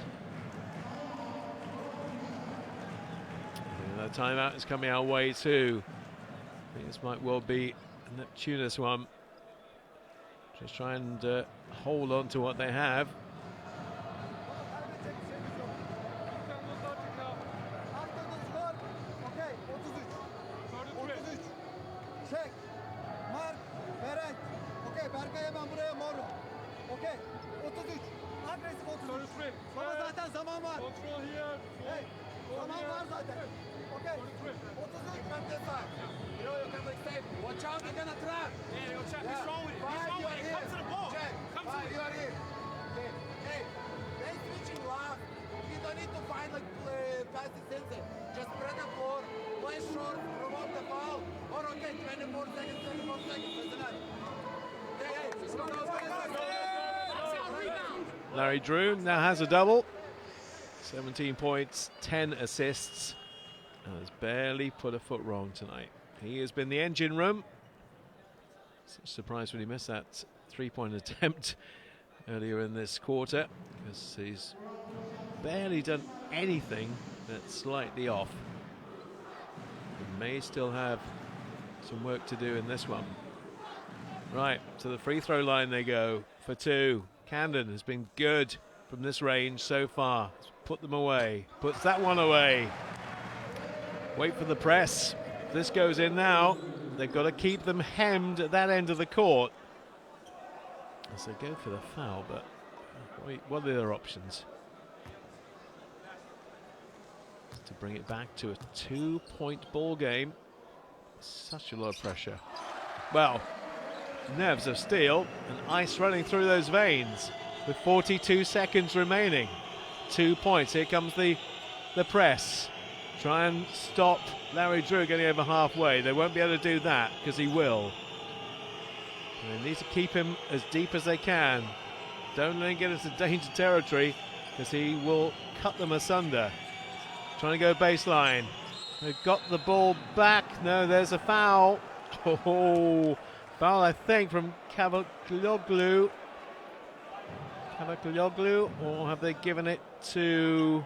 Another timeout is coming our way too. I think this might well be a Neptunas one. Just try and hold on to what they have. Watch out, they're gonna trap. Yeah, go check. He's strong with it. He's strong with it. Come to the ball. Come to You are here. Okay. Hey, they switching left. You don't need to find like passing sensei. Just spread the floor, play short, promote the foul. Or okay, 24 seconds, 24 seconds. Listen up. Hey, just go. Larry Drew now has a double. 17 points, 10 assists, and has barely put a foot wrong tonight. He has been the engine room. Surprised when he missed that three-point attempt earlier in this quarter, because he's barely done anything that's slightly off. He may still have some work to do in this one. Right, to the free throw line they go for two. Camden has been good from this range so far. Put them away, puts that one away. Wait for the press. This goes in now. They've got to keep them hemmed at that end of the court. As they go for the foul, but what are their options? To bring it back to a 2-point ball game. Such a lot of pressure. Well, nerves of steel and ice running through those veins with 42 seconds remaining. 2 points. Here comes the press. Try and stop Larry Drew getting over halfway. They won't be able to do that because he will. And they need to keep him as deep as they can. Don't let him get into danger territory because he will cut them asunder. Trying to go baseline. They've got the ball back. No, there's a foul. Oh, foul I think from Kavakloglu. Or have they given it to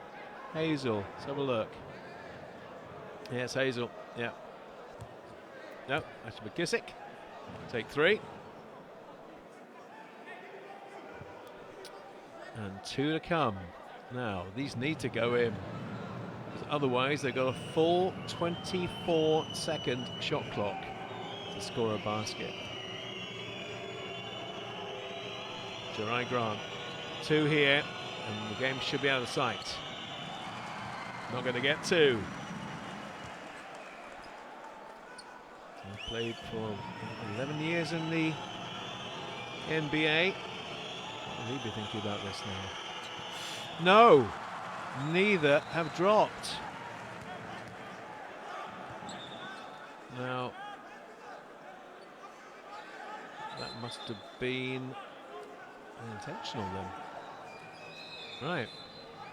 Hazel? Let's have a look. Yeah, it's Hazel. Yeah. No, that's McKissick. Take three. And 2 to come. Now, these need to go in. Otherwise, they've got a full 24-second shot clock to score a basket. Jerai Grant. 2 here, and the game should be out of sight. Not going to get 2. He played for 11 years in the NBA. Will he be thinking about this now? No, neither have dropped. Now, that must have been unintentional then. Right,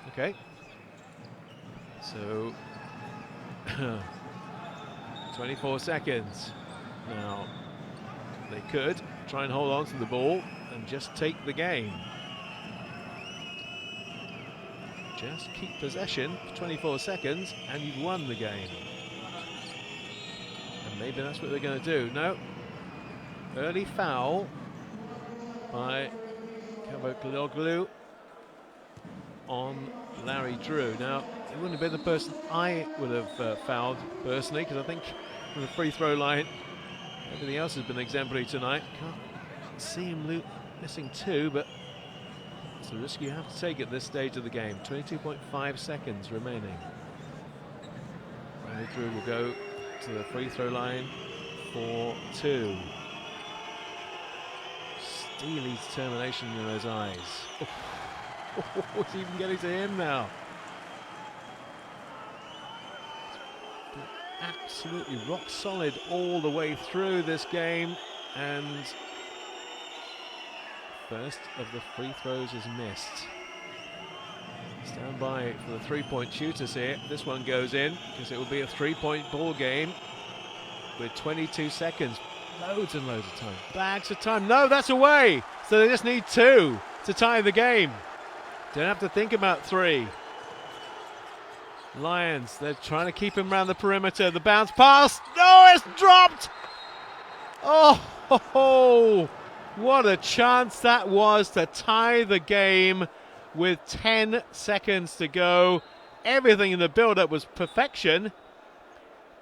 okay. So, 24 seconds. Now, they could try and hold on to the ball and just take the game. Just keep possession for 24 seconds and you've won the game. And maybe that's what they're going to do. No. Early foul by Kavakloglu on Larry Drew. Now, it wouldn't have been the person I would have fouled personally, because I think from the free throw line, everything else has been exemplary tonight. Can't see him missing 2, but it's a risk you have to take at this stage of the game. 22.5 seconds remaining. Larry Drew will go to the free throw line for 2. Steely determination in those eyes. It's even getting to him now. Absolutely rock solid all the way through this game, and first of the free throws is missed. Stand by for the three-point shooters here. This one goes in because it will be a three-point ball game with 22 seconds. Loads and loads of time. Bags of time. No, that's away. So they just need 2 to tie the game. Don't have to think about 3. Lions, they're trying to keep him around the perimeter. The bounce pass. No, it's dropped. Oh, what a chance that was to tie the game with 10 seconds to go. Everything in the build-up was perfection.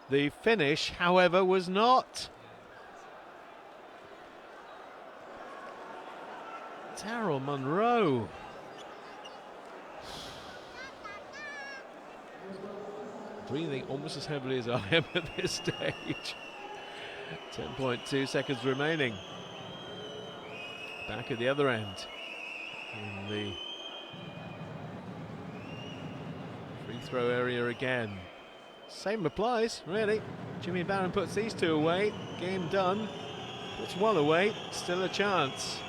The finish, however, was not. Daryl Monroe. Breathing almost as heavily as I am at this stage. 10.2 seconds remaining. Back at the other end. In the free throw area again. Same applies, really. Jimmy Barron puts these 2 away. Game done. Puts 1 away. Still a chance.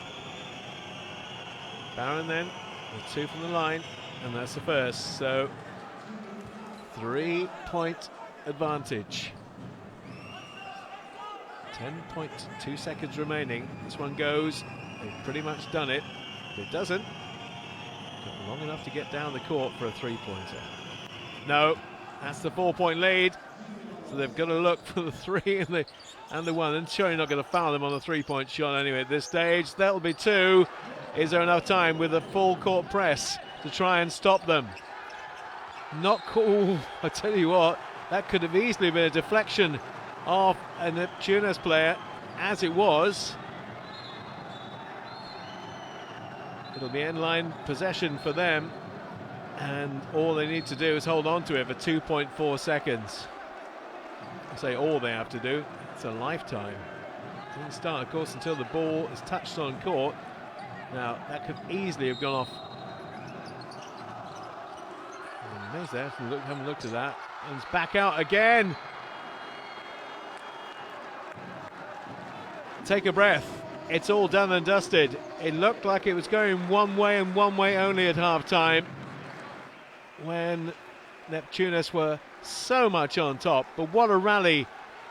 Barron then with 2 from the line. And that's the first. So 3-point advantage. 10.2 seconds remaining. This one goes. They've pretty much done it. If it doesn't, got long enough to get down the court for a three-pointer. No, that's the 4-point lead. So they've got to look for the 3 and the 1. And sure, you're not going to foul them on the 3-point shot anyway at this stage. That'll be 2. Is there enough time with a full court press to try and stop them? Not cool. I tell you what, that could have easily been a deflection of a Neptunas player. As it was, it'll be end-line possession for them, and all they need to do is hold on to it for 2.4 seconds. I say all they have to do. It's a lifetime. It doesn't start, of course, until the ball is touched on court. Now, that could easily have gone off. I'm amazed they haven't looked at that. And it's back out again. Take a breath. It's all done and dusted. It looked like it was going one way and one way only at half-time when Neptunas were so much on top. But what a rally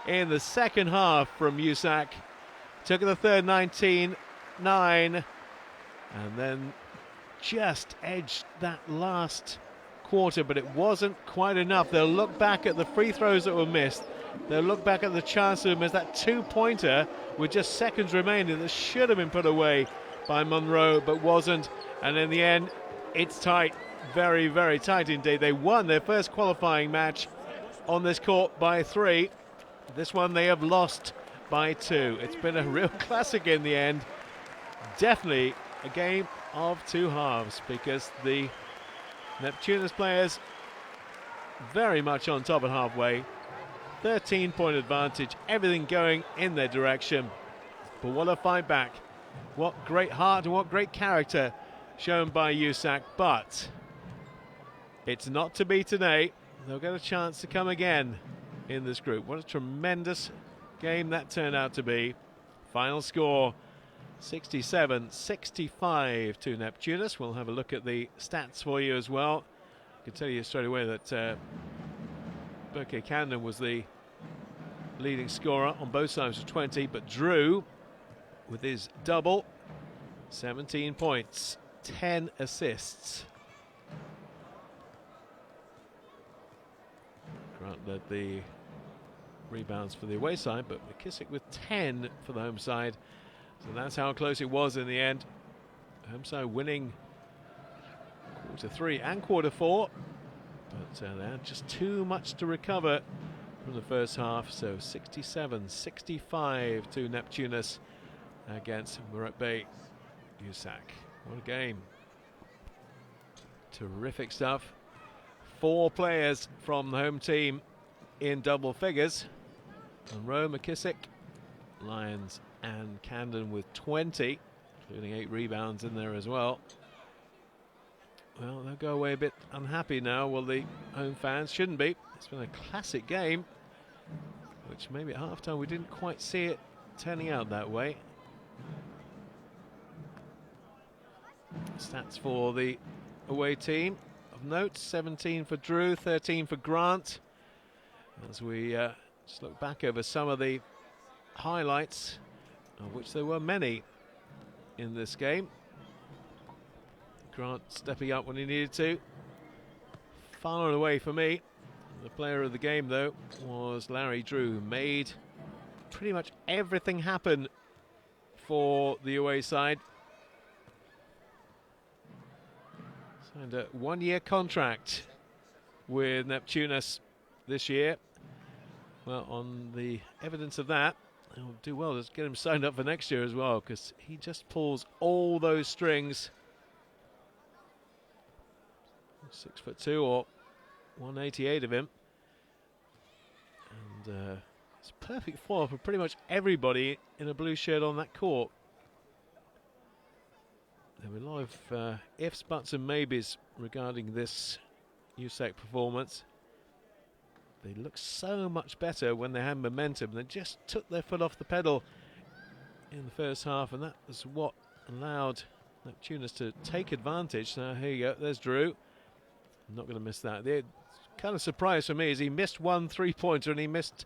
in the second half from Usak. Took the third 19-9 and then just edged that last quarter, but it wasn't quite enough. They'll look back at the free throws that were missed. They'll look back at the chance to miss that 2-pointer with just seconds remaining that should have been put away by Monroe but wasn't. And in the end, it's tight. Very, very tight indeed. They won their first qualifying match on this court by 3. This one they have lost by 2. It's been a real classic in the end. Definitely a game of 2 halves because the Neptunas players very much on top at halfway. 13-point advantage, everything going in their direction. But what a fight back. What great heart and what great character shown by Usak. But it's not to be today. They'll get a chance to come again in this group. What a tremendous game that turned out to be. Final score 67-65 to Neptunas. We'll have a look at the stats for you as well. I can tell you straight away that BC Camden was the leading scorer on both sides of 20, but Drew with his double, 17 points, 10 assists. Grant led the rebounds for the away side, but McKissick with 10 for the home side. So that's how close it was in the end. Home side winning quarter 3 and quarter 4. But they had just too much to recover from the first half. So 67-65 to Neptunas against Muratbey Usak. What a game. Terrific stuff. 4 players from the home team in double figures. Monroe, McKissick, Lyons and Camden with 20, including 8 rebounds in there as well. Well, they'll go away a bit unhappy now. Well, the home fans shouldn't be. It's been a classic game, which maybe at halftime we didn't quite see it turning out that way. Stats for the away team. of note. 17 for Drew, 13 for Grant. As we just look back over some of the highlights, of which there were many in this game. Grant stepping up when he needed to. Far and away for me, the player of the game though was Larry Drew, who made pretty much everything happen for the away side. Signed a one-year contract with Neptunas this year. Well, on the evidence of that, he'll do well. Let's get him signed up for next year as well, because he just pulls all those strings. 6'2" or 188 of him, and it's perfect for pretty much everybody in a blue shirt on that court. There were a lot of ifs, buts and maybes regarding this Usak performance. They looked so much better when they had momentum. They just took their foot off the pedal in the first half, and that was what allowed Neptunas to take advantage. Now here you go, there's Drew. I'm not going to miss that. The kind of surprise for me is he missed one three-pointer and he missed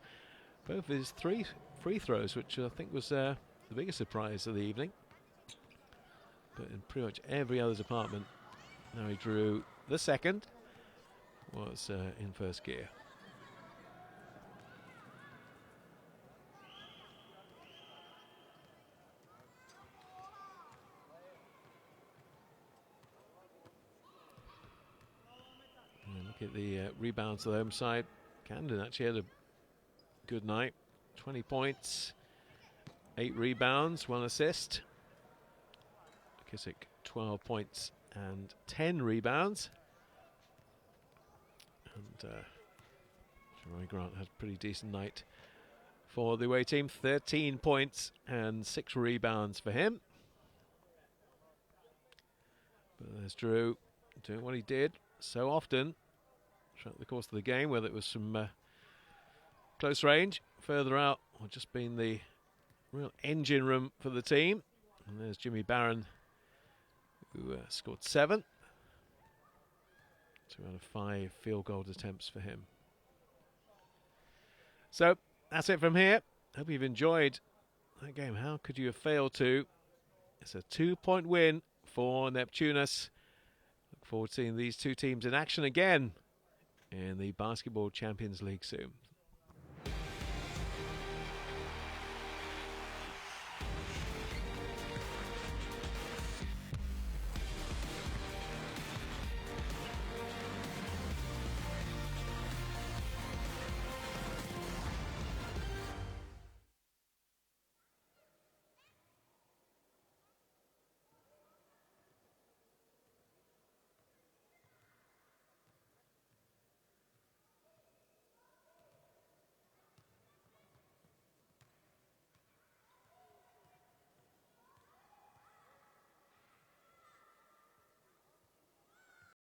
both of his 3 free throws, which I think was the biggest surprise of the evening. But in pretty much every other department, now he Drew the second was in first gear. Look at the rebounds to the home side. Camden actually had a good night. 20 points, 8 rebounds, 1 assist. Kissick 12 points and 10 rebounds. And Roy Grant had a pretty decent night for the away team. 13 points and 6 rebounds for him. But there's Drew doing what he did so often throughout the course of the game, whether it was from close range, further out, or just being the real engine room for the team. And there's Jimmy Barron, who scored 7. 2 out of 5 field goal attempts for him. So that's it from here. Hope you've enjoyed that game. How could you have failed to? It's a 2-point win for Neptunas. Look forward to seeing these two teams in action again in the Basketball Champions League soon.